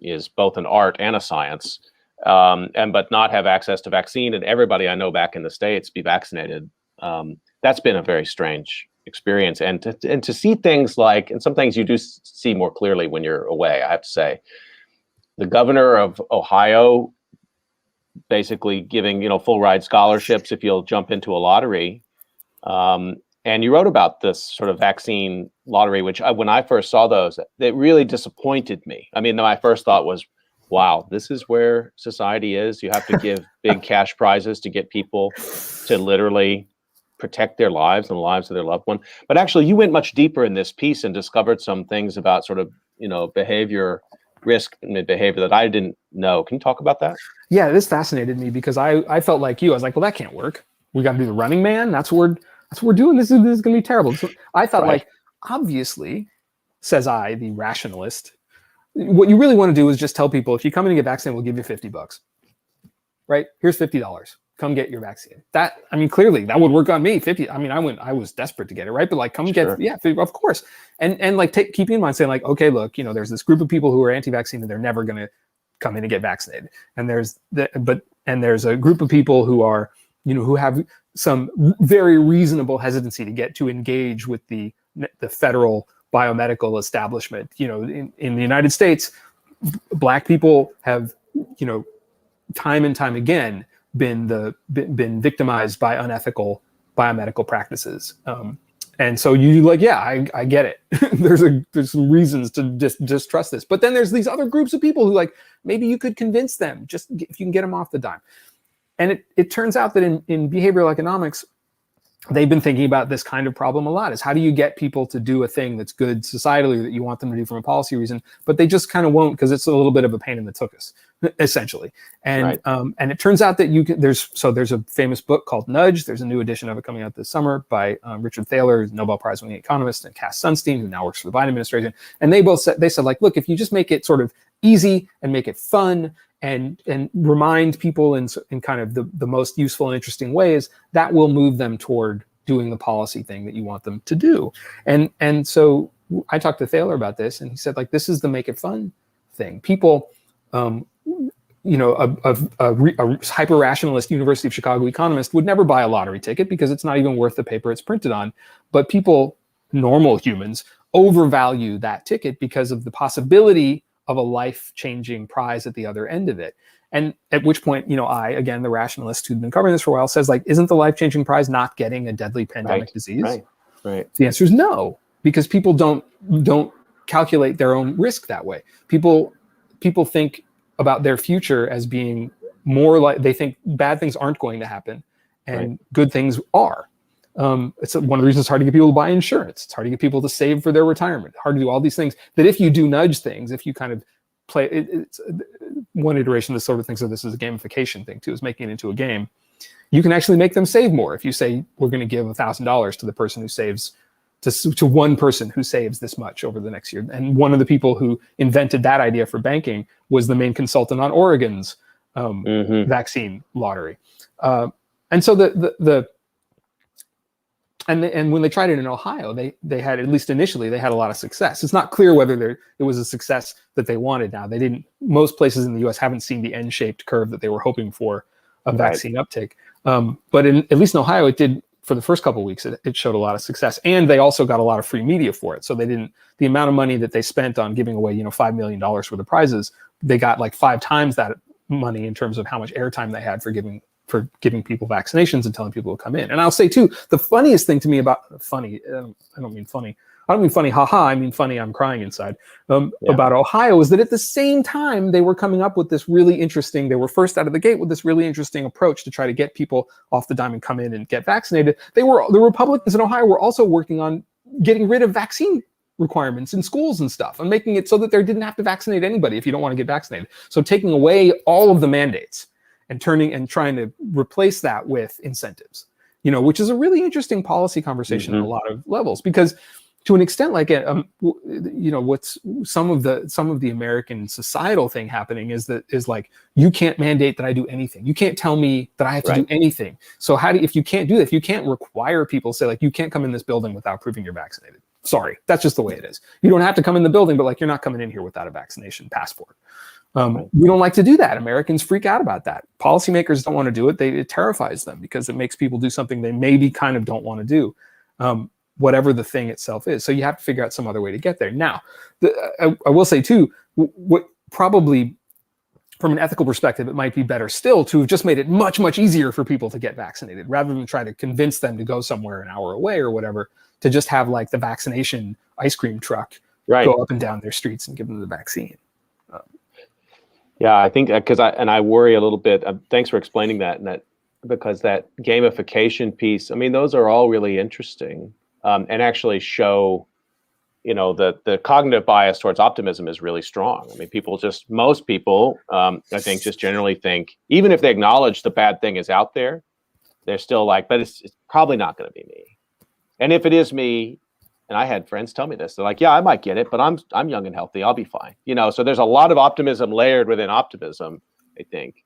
is both an art and a science, but not have access to vaccine, and everybody I know back in the States be vaccinated. That's been a very strange experience, and to see things like, and some things you do see more clearly when you're away, I have to say. The governor of Ohio basically giving full ride scholarships if you'll jump into a lottery, and you wrote about this sort of vaccine lottery, which when I first saw those, it really disappointed me. I mean, my first thought was, wow, this is where society is. You have to give big cash prizes to get people to literally protect their lives and the lives of their loved one. But actually, you went much deeper in this piece and discovered some things about sort of, behavior, risk and behavior that I didn't know. Can you talk about that? Yeah, this fascinated me because I felt like you. I was like, well, that can't work. We got to do the Running Man. That's what we're doing. This is going to be terrible. So I thought, like, obviously, says I, the rationalist, what you really want to do is just tell people, if you come in and get vaccinated, we'll give you $50, right? Here's $50. Come get your vaccine. Clearly that would work on me. 50. I was desperate to get it, right? But like, come get, yeah, of course. And like, keep in mind saying, like, okay, look, there's this group of people who are anti-vaccine and they're never going to come in and get vaccinated. And there's there's a group of people who are, who have some very reasonable hesitancy to engage with the federal biomedical establishment. In the United States, Black people have, time and time again been victimized by unethical biomedical practices. And so you like, yeah, I get it. there's some reasons to distrust this. But then there's these other groups of people who like, maybe you could convince them just if you can get them off the dime. And it turns out that in behavioral economics, they've been thinking about this kind of problem a lot, is how do you get people to do a thing that's good societally that you want them to do from a policy reason, but they just kind of won't because it's a little bit of a pain in the tuchus, essentially. And and it turns out that there's a famous book called Nudge. There's a new edition of it coming out this summer by Richard Thaler, Nobel Prize winning economist, and Cass Sunstein, who now works for the Biden administration. And they said like, look, if you just make it sort of easy and make it fun and remind people in kind of the most useful and interesting ways, that will move them toward doing the policy thing that you want them to do. And so I talked to Thaler about this, and he said, like, this is the make it fun thing. People, a hyper rationalist University of Chicago economist would never buy a lottery ticket because it's not even worth the paper it's printed on. But people, normal humans, overvalue that ticket because of the possibility of a life-changing prize at the other end of it. And at which point, I, again, the rationalist who'd been covering this for a while, says, like, isn't the life-changing prize not getting a deadly pandemic disease? Right. The answer is no, because people don't calculate their own risk that way. People think about their future as being more like, they think bad things aren't going to happen and good things are. It's one of the reasons it's hard to get people to buy insurance. It's hard to get people to save for their retirement. Hard to do all these things that if you do nudge things, if you kind of play, it's one iteration of this sort of thinks of this as a gamification thing too, is making it into a game. You can actually make them save more. If you say, we're going to give $1,000 to the person who saves, to one person who saves this much over the next year. And one of the people who invented that idea for banking was the main consultant on Oregon's vaccine lottery. And so and when they tried it in Ohio, they had, at least initially, they had a lot of success. It's not clear whether it was a success that they wanted now. They didn't, most places in the US haven't seen the N-shaped curve that they were hoping for a vaccine uptake. But at least in Ohio, it did, for the first couple of weeks, it showed a lot of success. And they also got a lot of free media for it. So the amount of money that they spent on giving away, $5 million worth of prizes, they got like 5 times that money in terms of how much airtime they had for giving people vaccinations and telling people to come in. And I'll say too, the funniest thing to me about funny, I don't mean funny, haha, I mean funny, I'm crying inside, about Ohio, is that at the same time they were coming up with this really interesting, they were first out of the gate with this really interesting approach to try to get people off the dime and come in and get vaccinated. The Republicans in Ohio were also working on getting rid of vaccine requirements in schools and stuff and making it so that they didn't have to vaccinate anybody if you don't want to get vaccinated. So taking away all of the mandates and trying to replace that with incentives, which is a really interesting policy conversation on a lot of levels, because to an extent, like, what's some of the American societal thing happening is like, you can't mandate that I do anything. You can't tell me that I have to do anything. So if you can't do that, if you can't require people, say, like, you can't come in this building without proving you're vaccinated. Sorry, that's just the way it is. You don't have to come in the building, but like, you're not coming in here without a vaccination passport. We don't like to do that. Americans freak out about that. Policymakers don't want to do it. It terrifies them because it makes people do something they maybe kind of don't want to do, whatever the thing itself is. So you have to figure out some other way to get there. Now, I will say too, what probably from an ethical perspective, it might be better still to have just made it much, much easier for people to get vaccinated rather than try to convince them to go somewhere an hour away or whatever, to just have like the vaccination ice cream truck go up and down their streets and give them the vaccine. Yeah, I think I worry a little bit. Thanks for explaining that, because that gamification piece, I mean, those are all really interesting, and actually show, the cognitive bias towards optimism is really strong. I mean, most people, I think, just generally think, even if they acknowledge the bad thing is out there, they're still like, but it's probably not going to be me. And if it is me, and I had friends tell me this, they're like, yeah, I might get it, but I'm young and healthy. I'll be fine. So there's a lot of optimism layered within optimism, I think.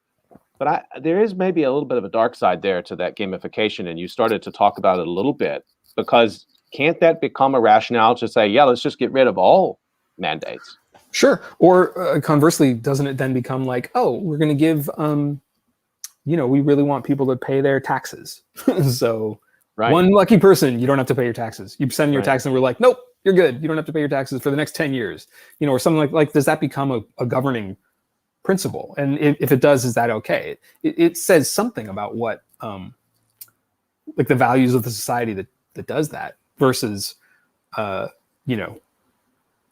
But there is maybe a little bit of a dark side there to that gamification. And you started to talk about it a little bit, because can't that become a rationale to say, yeah, let's just get rid of all mandates? Sure. Or conversely, doesn't it then become like, oh, we're going to give, we really want people to pay their taxes. So one lucky person, you don't have to pay your taxes. You send your taxes and we're like, nope, you're good. You don't have to pay your taxes for the next 10 years, or something like, does that become a governing principle? And if it does, is that okay? It says something about what, like the values of the society that does that. versus, you know,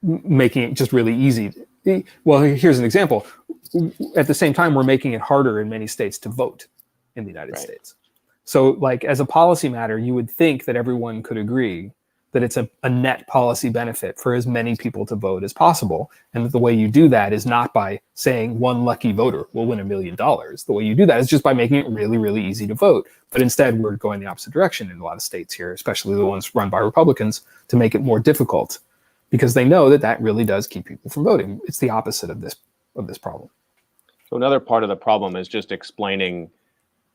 making it just really easy. Well, here's an example. At the same time, we're making it harder in many states to vote in the United States. So like as a policy matter, you would think that everyone could agree that it's a net policy benefit for as many people to vote as possible. And that the way you do that is not by saying one lucky voter will win $1 million. The way you do that is just by making it really, really easy to vote. But instead, we're going the opposite direction in a lot of states here, especially the ones run by Republicans, to make it more difficult because they know that that really does keep people from voting. It's the opposite of this problem. So another part of the problem is just explaining.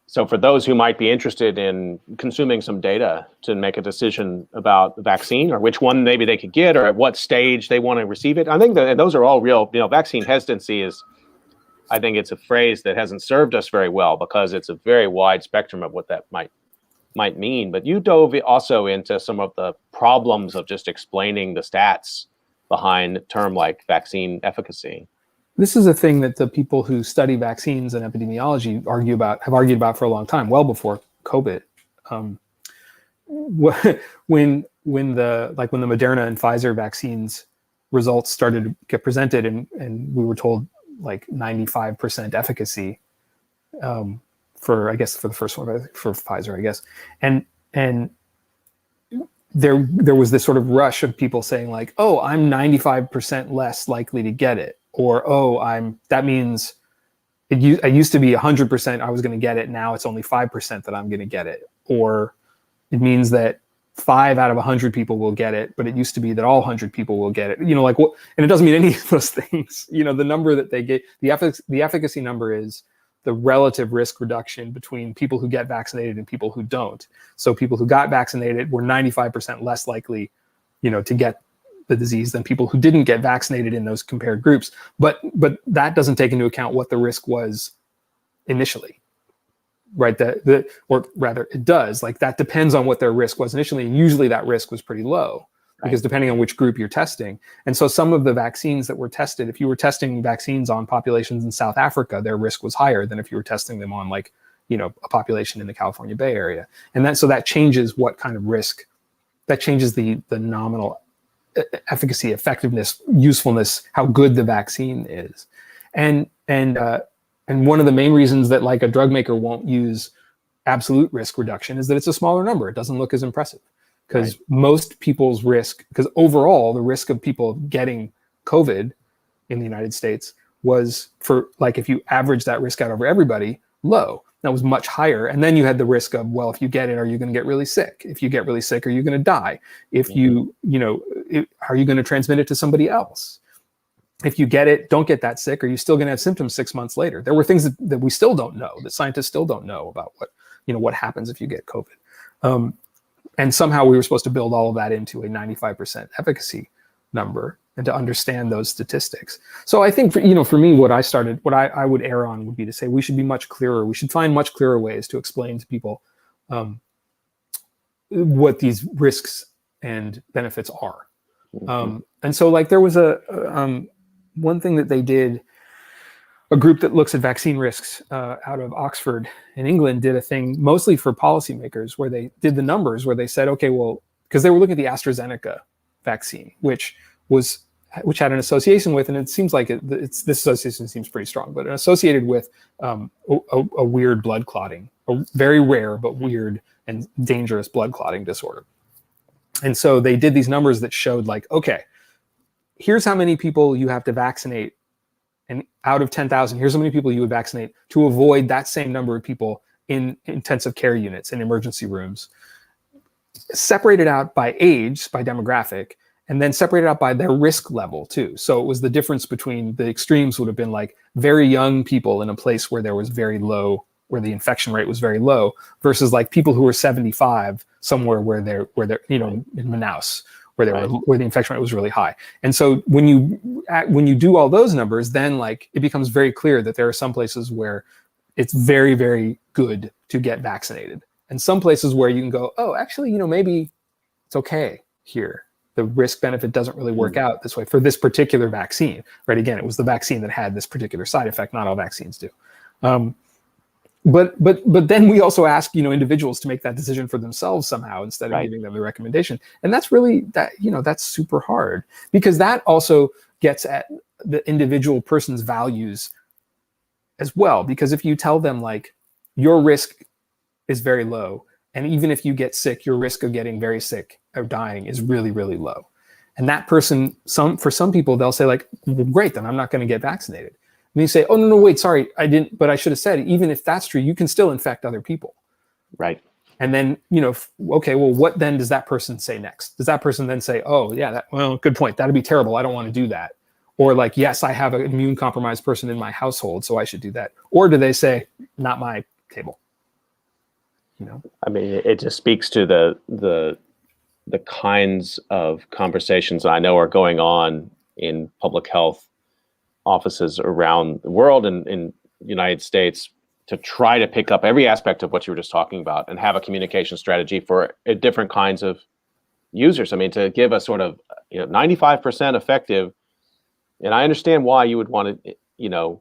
So for those who might be interested in consuming some data to make a decision about the vaccine or which one maybe they could get or at what stage they want to receive it, I think that those are all real. You know, vaccine hesitancy is, I think it's a phrase that hasn't served us very well because it's a very wide spectrum of what that might mean. But you dove also into some of the problems of just explaining the stats behind a term like vaccine efficacy. This is a thing that the people who study vaccines and epidemiology have argued about for a long time, well before COVID. When the Moderna and Pfizer vaccines results started to get presented, and we were told like 95% efficacy for the first one for Pfizer, I guess, and there was this sort of rush of people saying like, oh, I'm 95% less likely to get it. Or, oh, that means I used to be 100% I was going to get it. Now it's only 5% that I'm going to get it. Or it means that 5 out of 100 people will get it, but it used to be that all 100 people will get it. You know, like what? And it doesn't mean any of those things. You know, the number that they get, the efficacy number is the relative risk reduction between people who get vaccinated and people who don't. So people who got vaccinated were 95% less likely, you know, to get the disease than people who didn't get vaccinated in those compared groups. But that doesn't take into account what the risk was initially, right? Or rather it does, like that depends on what their risk was initially. And usually that risk was pretty low because depending on which group you're testing. And so some of the vaccines that were tested, if you were testing vaccines on populations in South Africa, their risk was higher than if you were testing them on like, you know, a population in the California Bay Area. And that changes what kind of risk, that changes the nominal efficacy, effectiveness, usefulness, how good the vaccine is. And one of the main reasons that like a drug maker won't use absolute risk reduction is that it's a smaller number. It doesn't look as impressive because most people's risk, because overall the risk of people getting COVID in the United States was, for like, if you average that risk out over everybody, low. That was much higher. And then you had the risk of, well, if you get it, are you going to get really sick? If you get really sick, are you going to die? If are you going to transmit it to somebody else? If you get it, don't get that sick, are you still going to have symptoms 6 months later? There were things that we still don't know, that scientists still don't know about what happens if you get COVID. And somehow we were supposed to build all of that into a 95% efficacy number and to understand those statistics. So I think for me, what I would err on would be to say we should be much clearer. We should find much clearer ways to explain to people what these risks and benefits are. And so like there was one thing that they did, a group that looks at vaccine risks out of Oxford in England did a thing mostly for policymakers where they did the numbers where they said, okay, well, because they were looking at the AstraZeneca vaccine, which had an association with, and it seems like this association seems pretty strong, but associated with a weird blood clotting, a very rare but weird and dangerous blood clotting disorder. And so they did these numbers that showed like, okay, here's how many people you have to vaccinate, and out of 10,000, here's how many people you would vaccinate to avoid that same number of people in intensive care units and emergency rooms, separated out by age, by demographic, and then separated out by their risk level too. So it was the difference between the extremes would have been like very young people in a place where there was very low, where the infection rate was very low, versus like people who were 75 somewhere where they're in Manaus, where the infection rate was really high. And so when you do all those numbers, then like it becomes very clear that there are some places where it's very, very good to get vaccinated, and some places where you can go, oh, actually, maybe it's okay here. The risk benefit doesn't really work out this way for this particular vaccine, right? Again, it was the vaccine that had this particular side effect. Not all vaccines do. but then we also ask, individuals to make that decision for themselves somehow instead of Right. giving them the recommendation. And that's really that's super hard, because that also gets at the individual person's values as well. Because if you tell them like your risk is very low, and even if you get sick, your risk of getting very sick or dying is really, really low. And that person, for some people, they'll say like, well, great, then I'm not going to get vaccinated. And you say, oh, no, wait, sorry, I didn't, but I should have said, even if that's true, you can still infect other people. Right. And then, okay, well, what then does that person say next? Does that person then say, oh, yeah, well, good point. That'd be terrible. I don't want to do that. Or like, yes, I have an immune compromised person in my household, so I should do that. Or do they say, not my table? I mean, it just speaks to the kinds of conversations I know are going on in public health offices around the world and in the United States to try to pick up every aspect of what you were just talking about and have a communication strategy for different kinds of users. I mean, to give a sort of 95% effective, and I understand why you would want to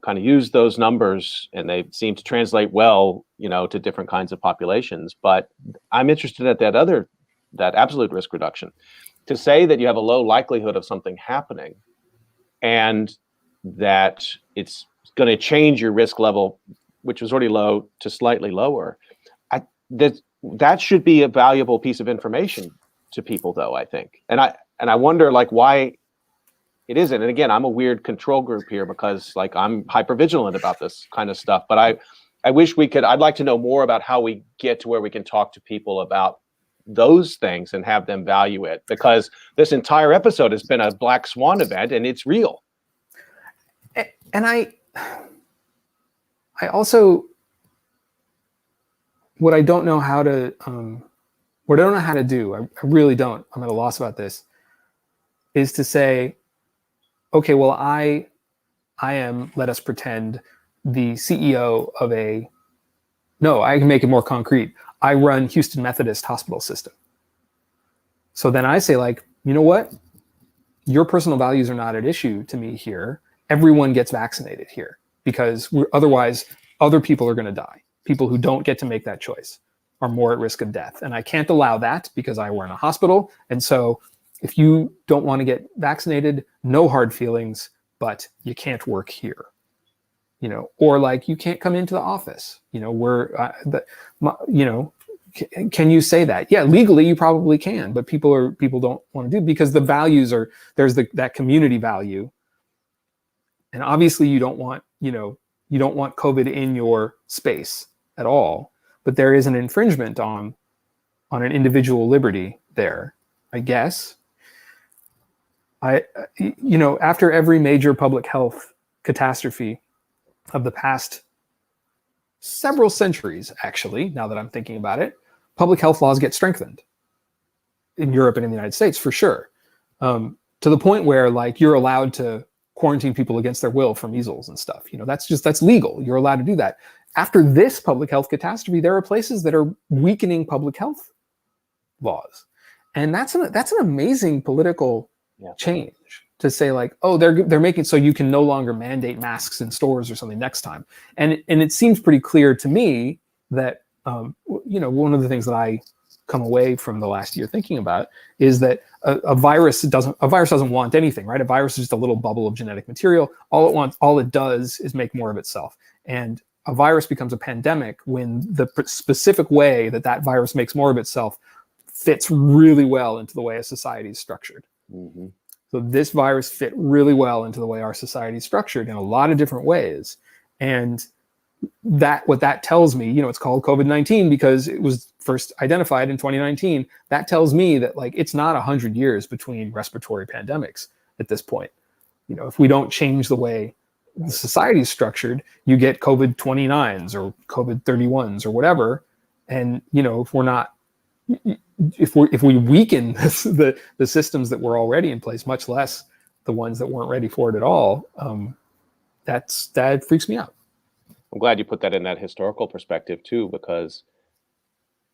kind of use those numbers, and they seem to translate well to different kinds of populations. But I'm interested at that absolute risk reduction. To say that you have a low likelihood of something happening and that it's going to change your risk level, which was already low, to slightly lower, that should be a valuable piece of information to people, though, I think. And I wonder like why it isn't. And again, I'm a weird control group here because like I'm hypervigilant about this kind of stuff. But I wish I'd like to know more about how we get to where we can talk to people about those things and have them value it, because this entire episode has been a black swan event and it's real. And I also, what I don't know how to do, I really don't, I'm at a loss about this, is to say, okay, well, I am, let us pretend, the CEO of I can make it more concrete. I run Houston Methodist Hospital System. So then I say like, you know what? Your personal values are not at issue to me here. Everyone gets vaccinated here because otherwise other people are going to die. People who don't get to make that choice are more at risk of death. And I can't allow that because I work in a hospital. And so if you don't want to get vaccinated, no hard feelings, but you can't work here. Or like you can't come into the office, can you say that? Yeah, legally you probably can, but people don't want to do, because the values there's that community value. And obviously you don't want COVID in your space at all, but there is an infringement on an individual liberty there, I guess. After every major public health catastrophe of the past several centuries, actually, now that I'm thinking about it, public health laws get strengthened in Europe and in the United States, for sure, to the point where like you're allowed to quarantine people against their will for measles and stuff. That's legal. You're allowed to do that. After this public health catastrophe, there are places that are weakening public health laws, and that's an amazing political change. To say like, oh, they're making so you can no longer mandate masks in stores or something next time. And it seems pretty clear to me that, one of the things that I come away from the last year thinking about is that a virus doesn't want anything, right? A virus is just a little bubble of genetic material. All it does is make more of itself. And a virus becomes a pandemic when the specific way that virus makes more of itself fits really well into the way a society is structured. Mm-hmm. So this virus fit really well into the way our society is structured in a lot of different ways. And what that tells me, it's called COVID-19 because it was first identified in 2019. That tells me that like it's not 100 years between respiratory pandemics at this point. If we don't change the way the society is structured, you get COVID 29s or COVID 31s or whatever. And if we're not, if we weaken the systems that were already in place, much less the ones that weren't ready for it at all, that freaks me out. I'm glad you put that in that historical perspective too, because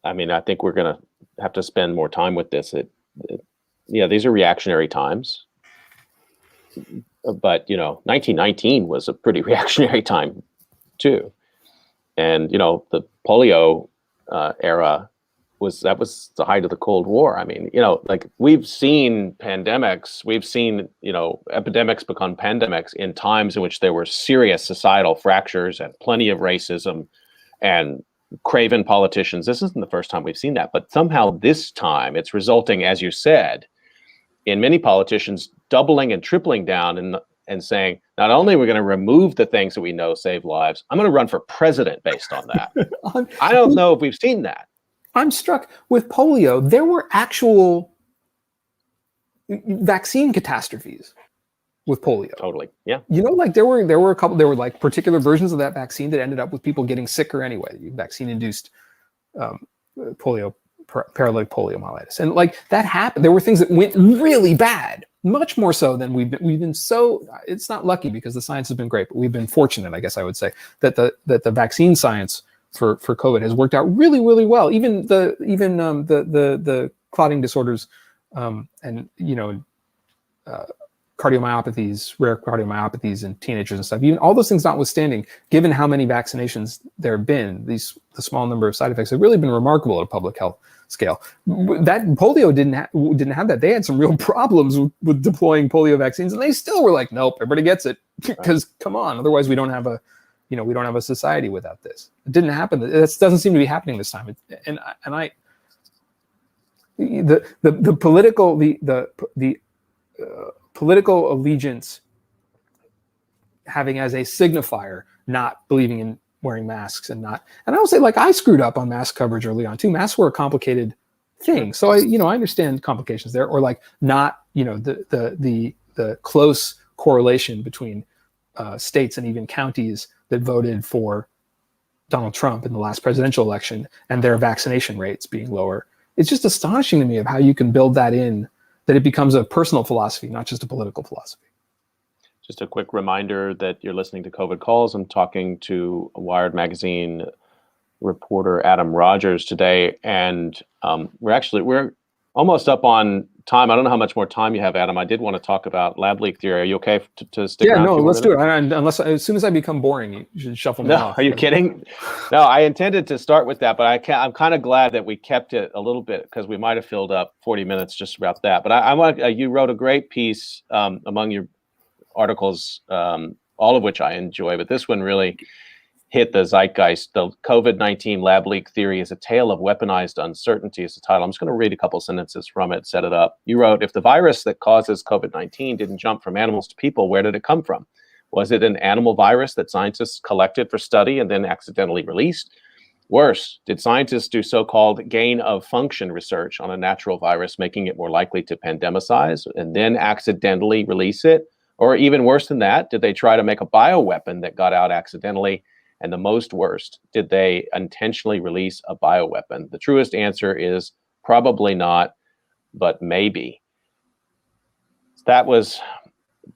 I mean, I think we're going to have to spend more time with this. These are reactionary times, but 1919 was a pretty reactionary time too. And the polio era was the height of the Cold War. I mean, like we've seen pandemics, we've seen epidemics become pandemics in times in which there were serious societal fractures and plenty of racism and craven politicians. This isn't the first time we've seen that, but somehow this time it's resulting, as you said, in many politicians doubling and tripling down and saying, not only are we going to remove the things that we know save lives, I'm going to run for president based on that. I don't know if we've seen that. I'm struck with polio. There were actual vaccine catastrophes with polio. Totally. Yeah. Like there were a couple, there were like particular versions of that vaccine that ended up with people getting sicker anyway, vaccine induced polio, paralytic poliomyelitis. And like that happened. There were things that went really bad, much more so than we've been so, it's not lucky because the science has been great, but we've been fortunate, I guess I would say, that the vaccine science for COVID has worked out really, really well. Even the clotting disorders and cardiomyopathies, rare cardiomyopathies in teenagers and stuff, even all those things notwithstanding, given how many vaccinations there have been, the small number of side effects have really been remarkable at a public health scale. That polio didn't have that. They had some real problems with deploying polio vaccines, and they still were like, nope, everybody gets it, because come on, otherwise we don't have a society without this. It didn't happen. That doesn't seem to be happening this time. The political allegiance having as a signifier not believing in wearing masks and I will say, like, I screwed up on mask coverage early on too. Masks were a complicated thing, so I understand complications there, or like not the close correlation between states and even counties that voted for Donald Trump in the last presidential election and their vaccination rates being lower. It's just astonishing to me of how you can build that in, that it becomes a personal philosophy, not just a political philosophy. Just a quick reminder that you're listening to COVID Calls. I'm talking to Wired Magazine reporter Adam Rogers today, and we're almost up on time. I don't know how much more time you have, Adam. I did want to talk about lab leak theory. Are you okay to stick around? Yeah, no, let's do it. Unless as soon as I become boring, you should shuffle me off. Are you kidding? No, I intended to start with that, but I'm kind of glad that we kept it a little bit, because we might have filled up 40 minutes just about that. But I want you wrote a great piece among your articles, all of which I enjoy, but this one really hit the zeitgeist. The COVID-19 lab leak theory is a tale of weaponized uncertainty is the title. I'm just going to read a couple sentences from it, set it up. You wrote, if the virus that causes COVID-19 didn't jump from animals to people, where did it come from? Was it an animal virus that scientists collected for study and then accidentally released? Worse, did scientists do so-called gain of function research on a natural virus, making it more likely to pandemicize and then accidentally release it? Or even worse than that, did they try to make a bioweapon that got out accidentally? And the most worst, did they intentionally release a bioweapon? The truest answer is probably not, but maybe. That was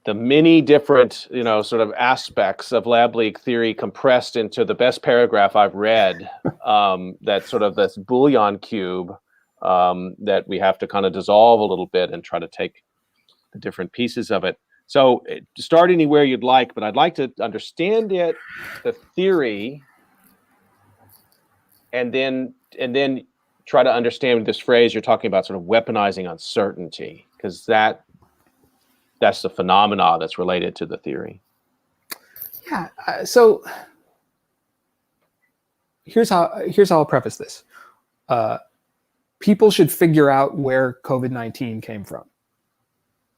the many different, sort of aspects of lab leak theory compressed into the best paragraph I've read. That sort of this bouillon cube that we have to kind of dissolve a little bit and try to take the different pieces of it. So start anywhere you'd like, but I'd like to understand it, the theory, and then try to understand this phrase you're talking about, sort of weaponizing uncertainty, because that's the phenomena that's related to the theory. Yeah. So here's how I'll preface this. People should figure out where COVID-19 came from.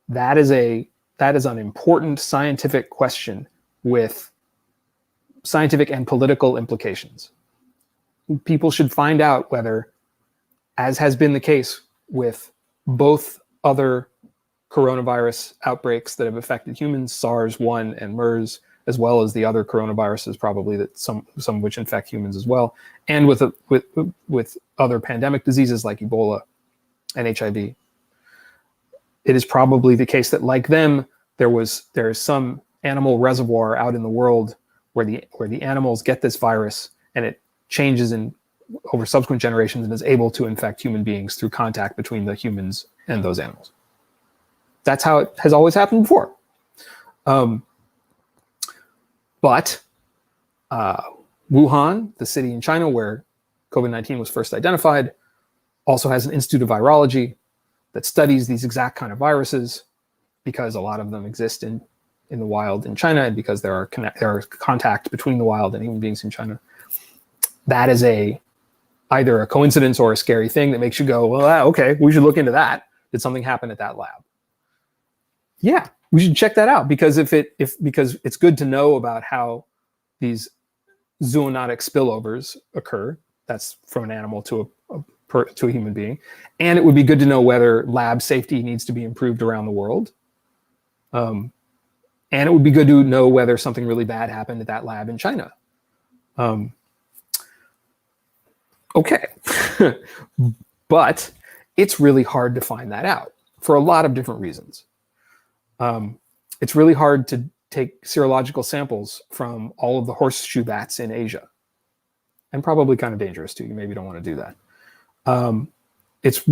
That is an important scientific question with scientific and political implications. People should find out whether, as has been the case with both other coronavirus outbreaks that have affected humans, SARS-1 and MERS, as well as the other coronaviruses, probably that some of which infect humans as well, and with other pandemic diseases like Ebola and HIV. It is probably the case that, like them, there is some animal reservoir out in the world where the animals get this virus and it changes over subsequent generations and is able to infect human beings through contact between the humans and those animals. That's how it has always happened before. But Wuhan, the city in China where COVID-19 was first identified, also has an institute of virology that studies these exact kind of viruses because a lot of them exist in the wild in China, and because there are contact between the wild and human beings in China. That is either a coincidence or a scary thing that makes you go, well, okay, we should look into that. Did something happen at that lab? Yeah, we should check that out, because because it's good to know about how these zoonotic spillovers occur. That's from an animal to a human being. And it would be good to know whether lab safety needs to be improved around the world. And it would be good to know whether something really bad happened at that lab in China. Okay. But it's really hard to find that out for a lot of different reasons. It's really hard to take serological samples from all of the horseshoe bats in Asia, and probably kind of dangerous too. You maybe don't want to do that. It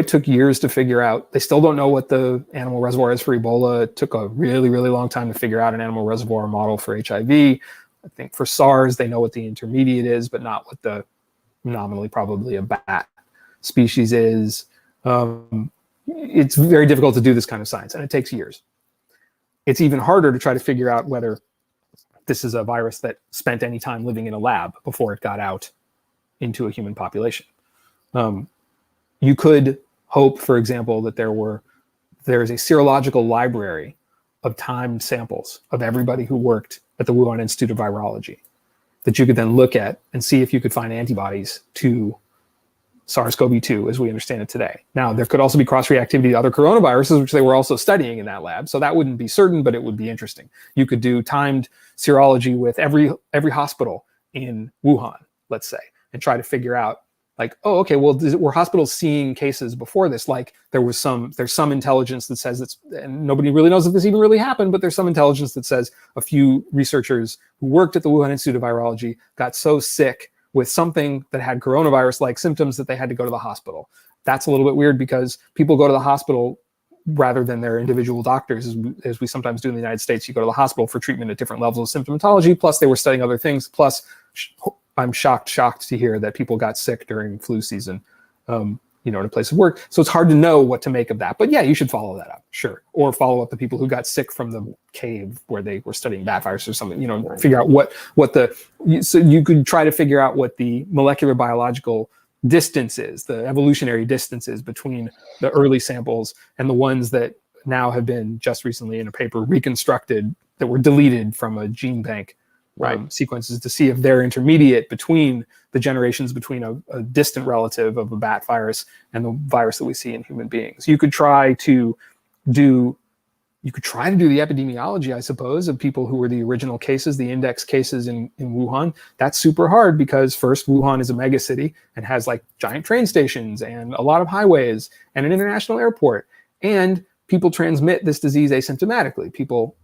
took years to figure out. They still don't know what the animal reservoir is for Ebola. It took a really, really long time to figure out an animal reservoir model for HIV. I think for SARS, they know what the intermediate is, but not what the nominally probably a bat species is. It's very difficult to do this kind of science, and it takes years. It's even harder to try to figure out whether this is a virus that spent any time living in a lab before it got out into a human population. You could hope, for example, that there is a serological library of timed samples of everybody who worked at the Wuhan Institute of Virology that you could then look at and see if you could find antibodies to SARS-CoV-2 as we understand it today. Now, there could also be cross-reactivity to other coronaviruses, which they were also studying in that lab. So that wouldn't be certain, but it would be interesting. You could do timed serology with every hospital in Wuhan, let's say, and try to figure out, like, oh, okay, well, were hospitals seeing cases before this? Like, there's some intelligence that says it's, and nobody really knows if this even really happened, but there's some intelligence that says a few researchers who worked at the Wuhan Institute of Virology got so sick with something that had coronavirus-like symptoms that they had to go to the hospital. That's a little bit weird, because people go to the hospital rather than their individual doctors, as we sometimes do in the United States. You go to the hospital for treatment at different levels of symptomatology, plus they were studying other things, plus I'm shocked to hear that people got sick during flu season, in a place of work. So it's hard to know what to make of that. But yeah, you should follow that up, sure. Or follow up the people who got sick from the cave where they were studying bat virus or something, figure out so you could try to figure out what the molecular biological distance is, the evolutionary distance is between the early samples and the ones that now have been just recently in a paper reconstructed, that were deleted from a gene bank. Sequences, to see if they're intermediate between the generations between a distant relative of a bat virus and the virus that we see in human beings. You could try to do the epidemiology, I suppose, of people who were the original cases, the index cases in Wuhan. That's super hard, because first, Wuhan is a mega city and has like giant train stations and a lot of highways and an international airport. And people transmit this disease asymptomatically. People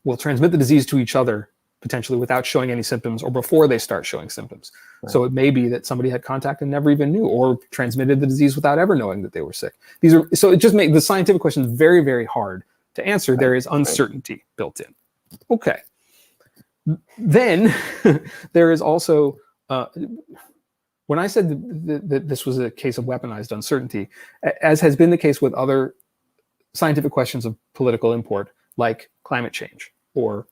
will transmit the disease to each other potentially without showing any symptoms, or before they start showing symptoms. Right. So it may be that somebody had contact and never even knew, or transmitted the disease without ever knowing that they were sick. So it just makes the scientific questions very, very hard to answer. Right. There is uncertainty built in. Okay. Then there is also, when I said that this was a case of weaponized uncertainty, as has been the case with other scientific questions of political import, like climate change, or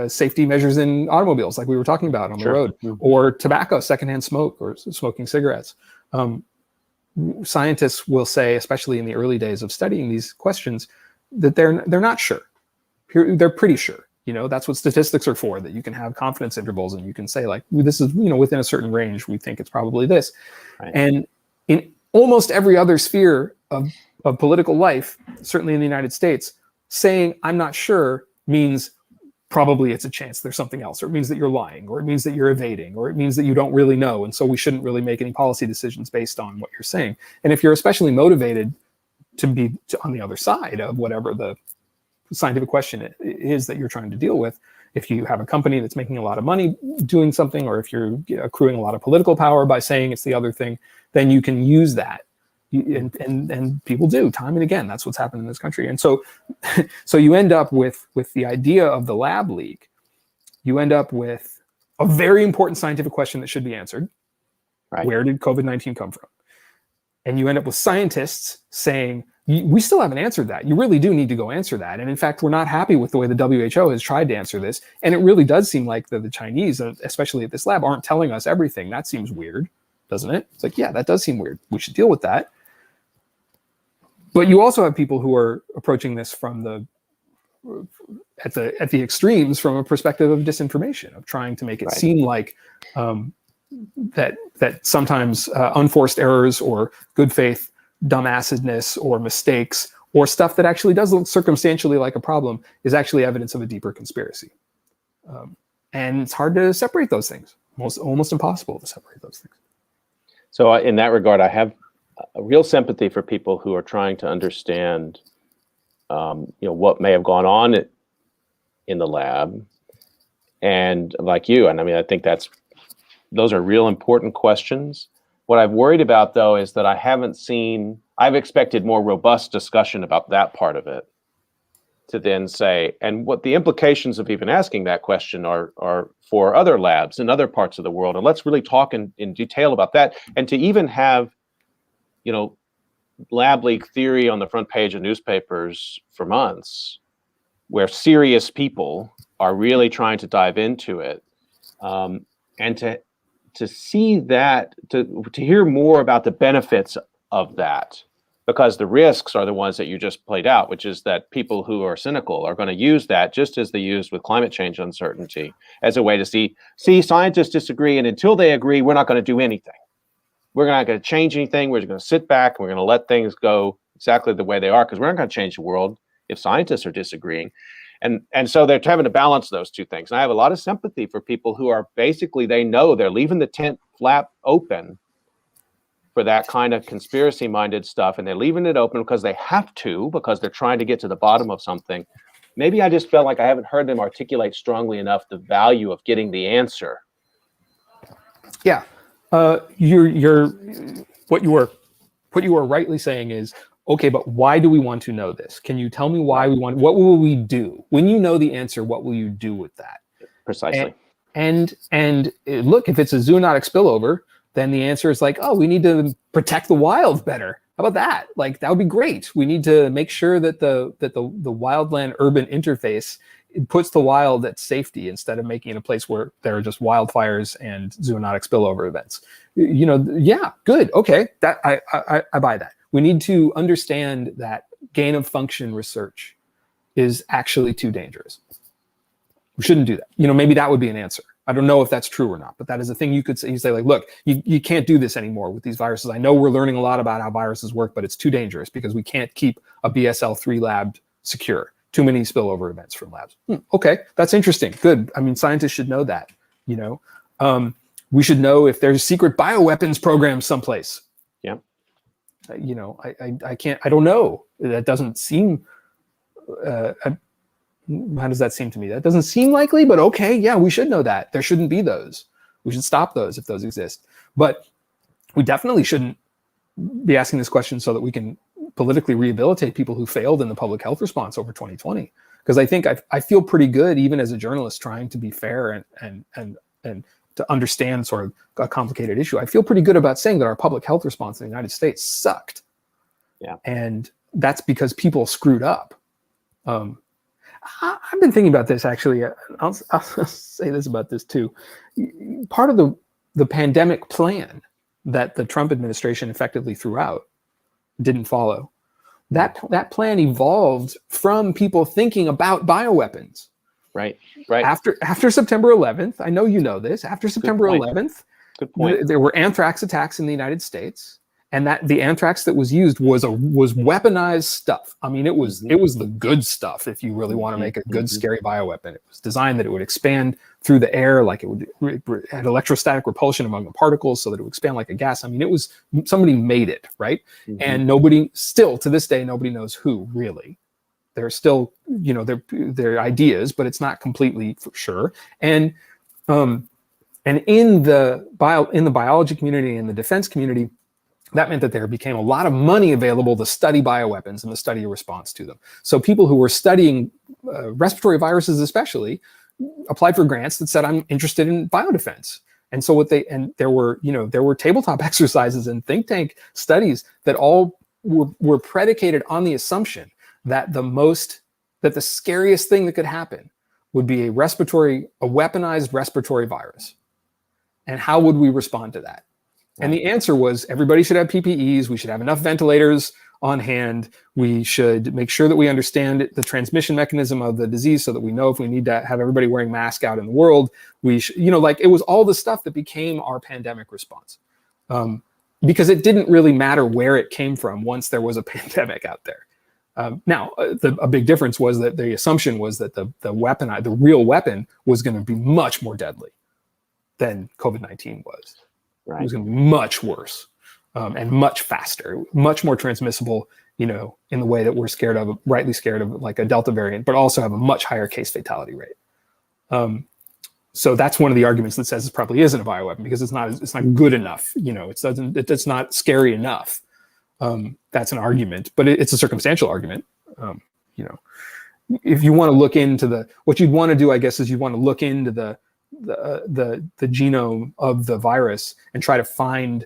safety measures in automobiles, like we were talking about on the road, or tobacco, secondhand smoke, or smoking cigarettes. Scientists will say, especially in the early days of studying these questions, that they're not sure. They're pretty sure. That's what statistics are for, that you can have confidence intervals and you can say, like, this is, within a certain range, we think it's probably this. Right. And in almost every other sphere of political life, certainly in the United States, saying I'm not sure means probably it's a chance there's something else, or it means that you're lying, or it means that you're evading, or it means that you don't really know, and so we shouldn't really make any policy decisions based on what you're saying. And if you're especially motivated to be on the other side of whatever the scientific question is that you're trying to deal with, if you have a company that's making a lot of money doing something, or if you're accruing a lot of political power by saying it's the other thing, then you can use that And people do time and again. That's what's happened in this country. And so, so you end up with the idea of the lab leak. You end up with a very important scientific question that should be answered. Right. Where did COVID-19 come from? And you end up with scientists saying, we still haven't answered that. You really do need to go answer that. And in fact, we're not happy with the way the WHO has tried to answer this. And it really does seem like the Chinese, especially at this lab, aren't telling us everything. That seems weird, doesn't it? It's like, yeah, that does seem weird. We should deal with that. But you also have people who are approaching this from at the extremes, from a perspective of disinformation, of trying to make it seem like that sometimes unforced errors or good faith dumbassedness or mistakes or stuff that actually does look circumstantially like a problem is actually evidence of a deeper conspiracy. And it's hard to separate those things. Almost impossible to separate those things. So in that regard, I have a real sympathy for people who are trying to understand, what may have gone on in the lab. And like you, and I mean, I think those are real important questions. What I've worried about, though, is that I've expected more robust discussion about that part of it to then say, and what the implications of even asking that question are for other labs in other parts of the world. And let's really talk in detail about that. And to even have, lab leak theory on the front page of newspapers for months, where serious people are really trying to dive into it, and to see that, to hear more about the benefits of that, because the risks are the ones that you just played out, which is that people who are cynical are going to use that, just as they used with climate change uncertainty, as a way to see scientists disagree, and until they agree, we're not going to do anything. We're not going to change anything. We're just going to sit back and we're going to let things go exactly the way they are, because we're not going to change the world if scientists are disagreeing. And so they're having to balance those two things. And I have a lot of sympathy for people who are basically, they know they're leaving the tent flap open for that kind of conspiracy-minded stuff, and they're leaving it open because they have to, because they're trying to get to the bottom of something. Maybe I just felt like I haven't heard them articulate strongly enough the value of getting the answer. Yeah. You're what you are rightly saying is, okay, but why do we want to know this? Can you tell me why we want? What will we do when you know the answer? What will you do with that? Precisely. And look, if it's a zoonotic spillover, then the answer is like, oh, we need to protect the wild better. How about that? Like, that would be great. We need to make sure that the wildland urban interface, it puts the wild at safety instead of making it a place where there are just wildfires and zoonotic spillover events. Yeah, good. Okay, that I buy that. We need to understand that gain of function research is actually too dangerous. We shouldn't do that. Maybe that would be an answer. I don't know if that's true or not, but that is a thing you could say. You say, like, look, you can't do this anymore with these viruses. I know we're learning a lot about how viruses work, but it's too dangerous because we can't keep a BSL-3 lab secure. Too many spillover events from labs. Okay, that's interesting. Good. I mean, scientists should know that. We should know if there's secret bioweapons programs someplace. Yeah. I can't. I don't know. That doesn't seem. How does that seem to me? That doesn't seem likely, but okay, yeah, we should know that. There shouldn't be those. We should stop those if those exist. But we definitely shouldn't be asking this question so that we can politically rehabilitate people who failed in the public health response over 2020. Because I think I feel pretty good, even as a journalist trying to be fair and to understand sort of a complicated issue. I feel pretty good about saying that our public health response in the United States sucked. Yeah. And that's because people screwed up. I've been thinking about this, actually. I'll say this about this too. Part of the pandemic plan that the Trump administration effectively threw out didn't follow. That plan evolved from people thinking about bioweapons. Right. After September 11th, I know you know this. After September 11th, Good point. There were anthrax attacks in the United States. And that the anthrax that was used was weaponized stuff. I mean, it was the good stuff. If you really want to make a good, scary bioweapon, it was designed that it would expand through the air, like it had electrostatic repulsion among the particles, so that it would expand like a gas. I mean, somebody made it, right? And nobody, still to this day, nobody knows who really. They're still, they're ideas, but it's not completely for sure. And in the biology community and the defense community, that meant that there became a lot of money available to study bioweapons and to study a response to them. So people who were studying respiratory viruses especially applied for grants that said, I'm interested in biodefense. And so there were tabletop exercises and think tank studies that all were predicated on the assumption that the scariest thing that could happen would be a weaponized respiratory virus. And how would we respond to that? And the answer was everybody should have PPEs. We should have enough ventilators on hand. We should make sure that we understand the transmission mechanism of the disease so that we know if we need to have everybody wearing masks out in the world. We should, it was all the stuff that became our pandemic response. Because it didn't really matter where it came from once there was a pandemic out there. A big difference was that the assumption was that the real weapon was going to be much more deadly than COVID-19 was. Right. It was going to be much worse and much faster, much more transmissible, in the way that we're rightly scared of, like a Delta variant, but also have a much higher case fatality rate. So that's one of the arguments that says it probably isn't a bioweapon because it's not good enough. It's not scary enough. That's an argument, but it's a circumstantial argument. If you want to look into what you'd want to do, I guess, is you want to look into the genome of the virus and try to find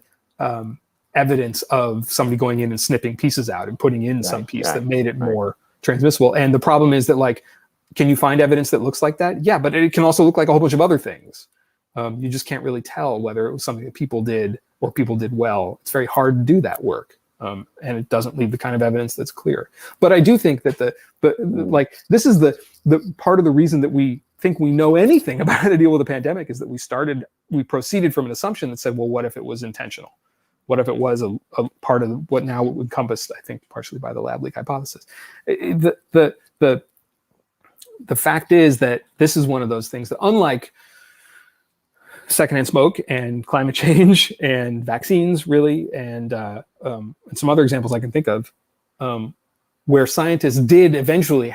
evidence of somebody going in and snipping pieces out and putting in some piece that made it more transmissible. And the problem is that, like, can you find evidence that looks like that? Yeah, but it can also look like a whole bunch of other things. You just can't really tell whether it was something that people did or people did well. It's very hard to do that work. And it doesn't leave the kind of evidence that's clear. But I do think that this is the part of the reason that we think we know anything about how to deal with a pandemic is that we proceeded from an assumption that said, well, what if it was intentional? What if it was a part of what now encompassed, I think, partially by the lab leak hypothesis? The fact is that this is one of those things that, unlike secondhand smoke and climate change and vaccines, really, and some other examples I can think of, where scientists did eventually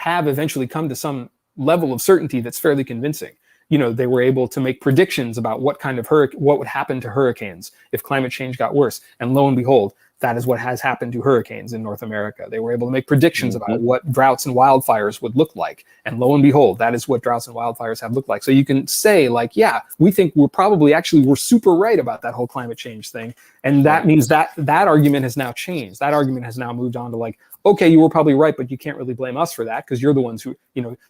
come to some level of certainty that's fairly convincing. They were able to make predictions about what would happen to hurricanes if climate change got worse. And lo and behold, that is what has happened to hurricanes in North America. They were able to make predictions about what droughts and wildfires would look like. And lo and behold, that is what droughts and wildfires have looked like. So you can say, like, yeah, we think we're super right about that whole climate change thing. And that means that argument has now changed. That argument has now moved on to, like, okay, you were probably right, but you can't really blame us for that because you're the ones who,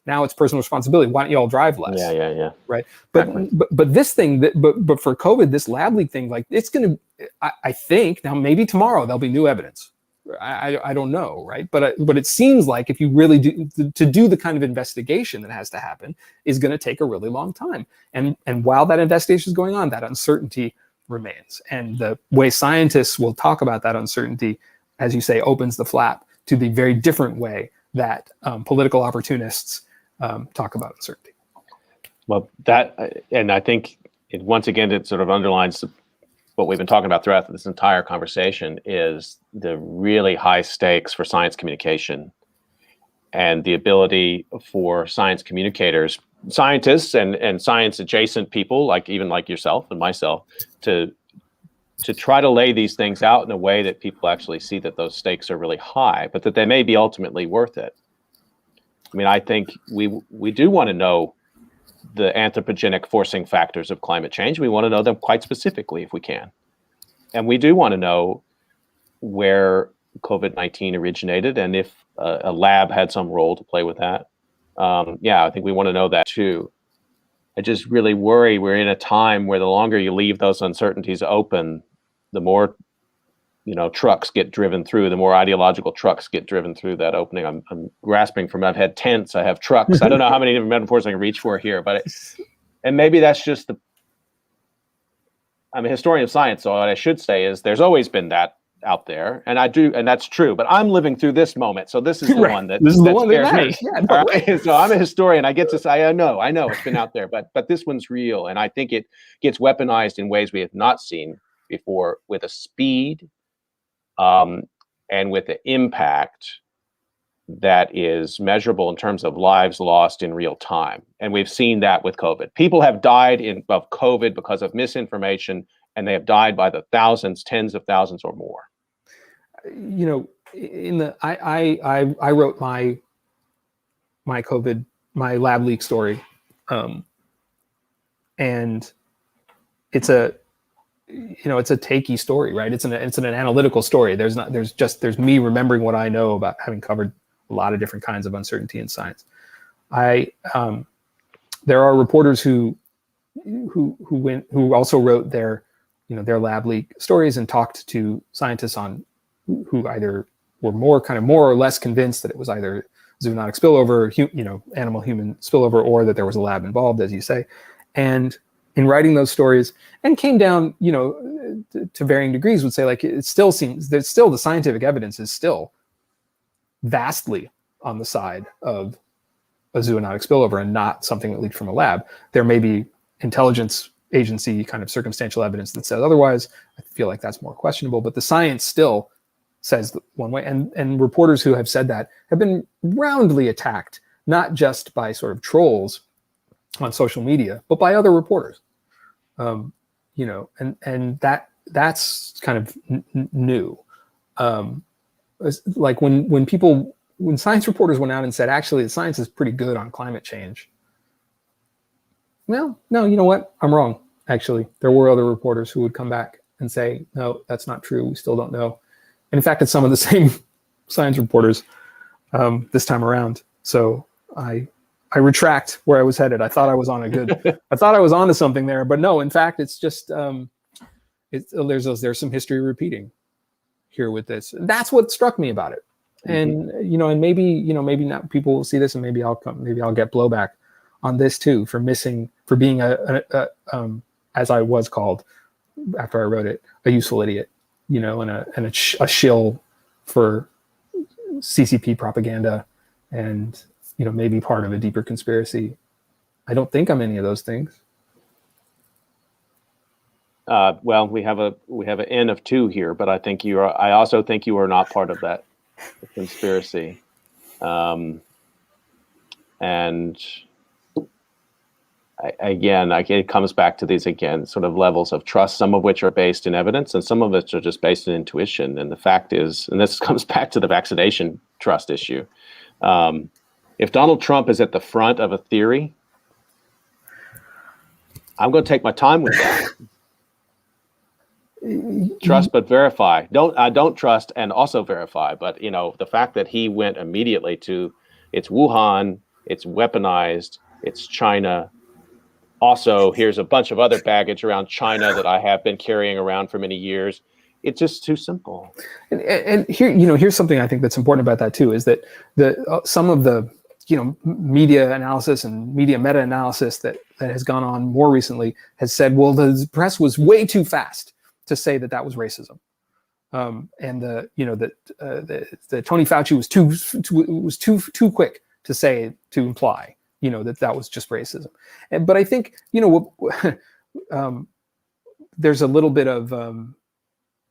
now it's personal responsibility. Why don't you all drive less? Yeah. Right. But this thing but for COVID, this lab leak thing, like, it's going to, I think now maybe tomorrow there'll be new evidence. I don't know. Right. But it seems like if you really do the kind of investigation that has to happen is going to take a really long time. And while that investigation is going on, that uncertainty remains. And the way scientists will talk about that uncertainty, as you say, opens the flap to the very different way that political opportunists talk about uncertainty. Well, and I think once again, it sort of underlines what we've been talking about throughout this entire conversation is the really high stakes for science communication and the ability for science communicators, scientists and science adjacent people, like yourself and myself, to try to lay these things out in a way that people actually see that those stakes are really high, but that they may be ultimately worth it. I mean, I think we do want to know the anthropogenic forcing factors of climate change. We want to know them quite specifically if we can. And we do want to know where COVID-19 originated and if a lab had some role to play with that. I think we want to know that too. I just really worry we're in a time where the longer you leave those uncertainties open, the more trucks get driven through, the more ideological trucks get driven through that opening. I'm grasping from, I've had tents, I have trucks. I don't know how many different metaphors I can reach for here, and maybe that's just I'm a historian of science, so what I should say is there's always been that out there, and that's true, but I'm living through this moment. So this is the one that scares me. Yeah, no, right? So I'm a historian. I get to say, I know it's been out there, but this one's real. And I think it gets weaponized in ways we have not seen before, with a speed and with the impact that is measurable in terms of lives lost in real time. And we've seen that with COVID. People have died of COVID because of misinformation, and they have died by the thousands, tens of thousands or more. you know, in the I wrote my COVID, my lab leak story, and it's a it's a takey story, right? It's an analytical story. There's me remembering what I know about having covered a lot of different kinds of uncertainty in science. There are reporters who also wrote their lab leak stories and talked to scientists who either were more or less convinced that it was either zoonotic spillover, animal human spillover, or that there was a lab involved, as you say. And in writing those stories, and came down, to varying degrees, would say, like, it still seems that the scientific evidence is still vastly on the side of a zoonotic spillover and not something that leaked from a lab. There may be intelligence agency kind of circumstantial evidence that says otherwise. I feel like that's more questionable, but the science still says one way. And reporters who have said that have been roundly attacked, not just by sort of trolls on social media, but by other reporters. And that's kind of new. Like when science reporters went out and said, actually, the science is pretty good on climate change. Well, no, you know what? I'm wrong. Actually, there were other reporters who would come back and say, no, that's not true. We still don't know. And in fact, it's some of the same science reporters this time around. So I retract where I was headed. I thought I was on I thought I was onto something there, but no, in fact, it's just, there's some history repeating here with this. And that's what struck me about it. And, and maybe not, people will see this and maybe I'll get blowback on this too, for being as I was called after I wrote it, a useful idiot, and a shill for CCP propaganda and, maybe part of a deeper conspiracy. I don't think I'm any of those things. Well, we have an N of 2 here, but I also think you are not part of that conspiracy. And it comes back to these, sort of levels of trust, some of which are based in evidence and some of which are just based in intuition. And the fact is, and this comes back to the vaccination trust issue. If Donald Trump is at the front of a theory, I'm going to take my time with that. Trust but verify. Don't trust and also verify. But the fact that he went immediately to, it's Wuhan, it's weaponized, it's China. Also, here's a bunch of other baggage around China that I have been carrying around for many years. It's just too simple. And here, here's something I think that's important about that too, is that some of the media analysis and media meta-analysis that has gone on more recently has said, well, the press was way too fast to say that was racism, and that Tony Fauci was too quick to imply that was just racism. But I think there's a little bit of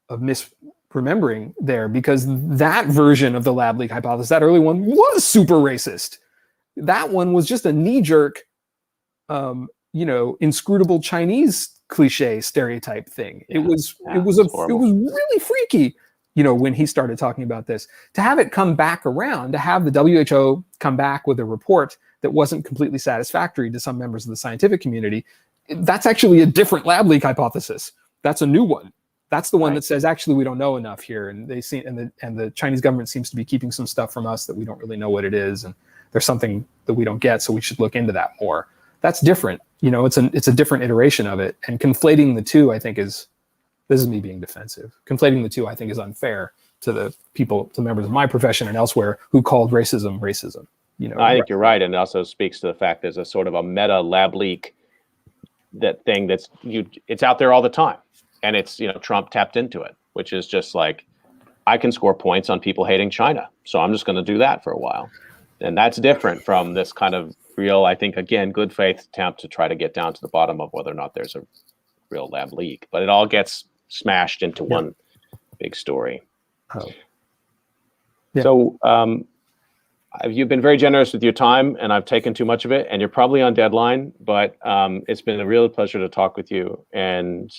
misremembering there, because that version of the lab leak hypothesis, that early one, was super racist. That one was just a knee-jerk, inscrutable Chinese cliche stereotype thing. Yeah, it was really freaky, when he started talking about this. To have it come back around, to have the WHO come back with a report that wasn't completely satisfactory to some members of the scientific community, that's actually a different lab leak hypothesis. That's a new one. That's the one that says, actually, we don't know enough here, and the Chinese government seems to be keeping some stuff from us that we don't really know what it is, and there's something that we don't get, so we should look into that more. That's different. It's a different iteration of it, and conflating the two, I think, this is me being defensive. Conflating the two, I think, is unfair to the members of my profession and elsewhere who called racism. I think you're right, and it also speaks to the fact there's a sort of a meta lab leak it's out there all the time. And it's, Trump tapped into it, which is just like, I can score points on people hating China. So I'm just going to do that for a while. And that's different from this kind of real, I think, again, good faith attempt to try to get down to the bottom of whether or not there's a real lab leak. But it all gets smashed into one big story. Oh. Yeah. So you've been very generous with your time, and I've taken too much of it, and you're probably on deadline, but it's been a real pleasure to talk with you. And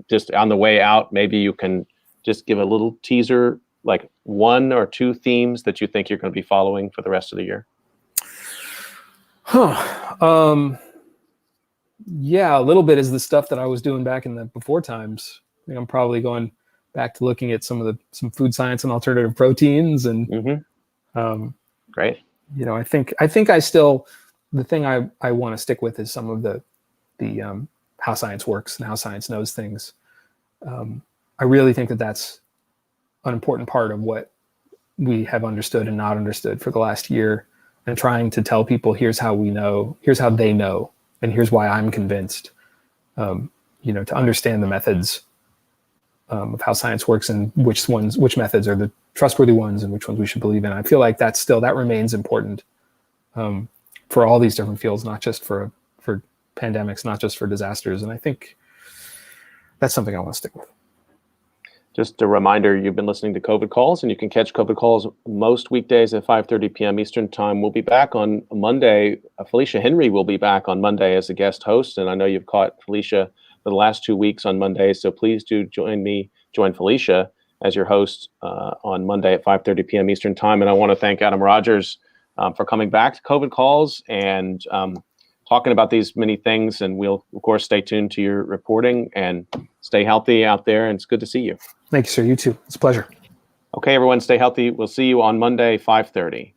just on the way out, maybe you can just give a little teaser like one or two themes that you think you're going to be following for the rest of the year? Yeah, a little bit is the stuff that I was doing back in the before times. I think I'm probably going back to looking at some food science and alternative proteins, and Great. I think I still, the thing I want to stick with is some of the how science works and how science knows things. I really think that that's an important part of what we have understood and not understood for the last year, and trying to tell people, here's how we know, here's how they know, and here's why I'm convinced. To understand the methods of how science works, and which methods are the trustworthy ones and which ones we should believe in. I feel like that remains important for all these different fields, not just for pandemics, not just for disasters. And I think that's something I want to stick with. Just a reminder, you've been listening to COVID Calls, and you can catch COVID Calls most weekdays at 5:30 p.m. Eastern Time. We'll be back on Monday. Felicia Henry will be back on Monday as a guest host, and I know you've caught Felicia for the last 2 weeks on Mondays, so please do join Felicia as your host on Monday at 5:30 p.m. Eastern Time. And I want to thank Adam Rogers for coming back to COVID Calls and talking about these many things. And we'll, of course, stay tuned to your reporting, and stay healthy out there. And it's good to see you. Thank you, sir. You too. It's a pleasure. Okay, everyone, stay healthy. We'll see you on Monday, 5:30.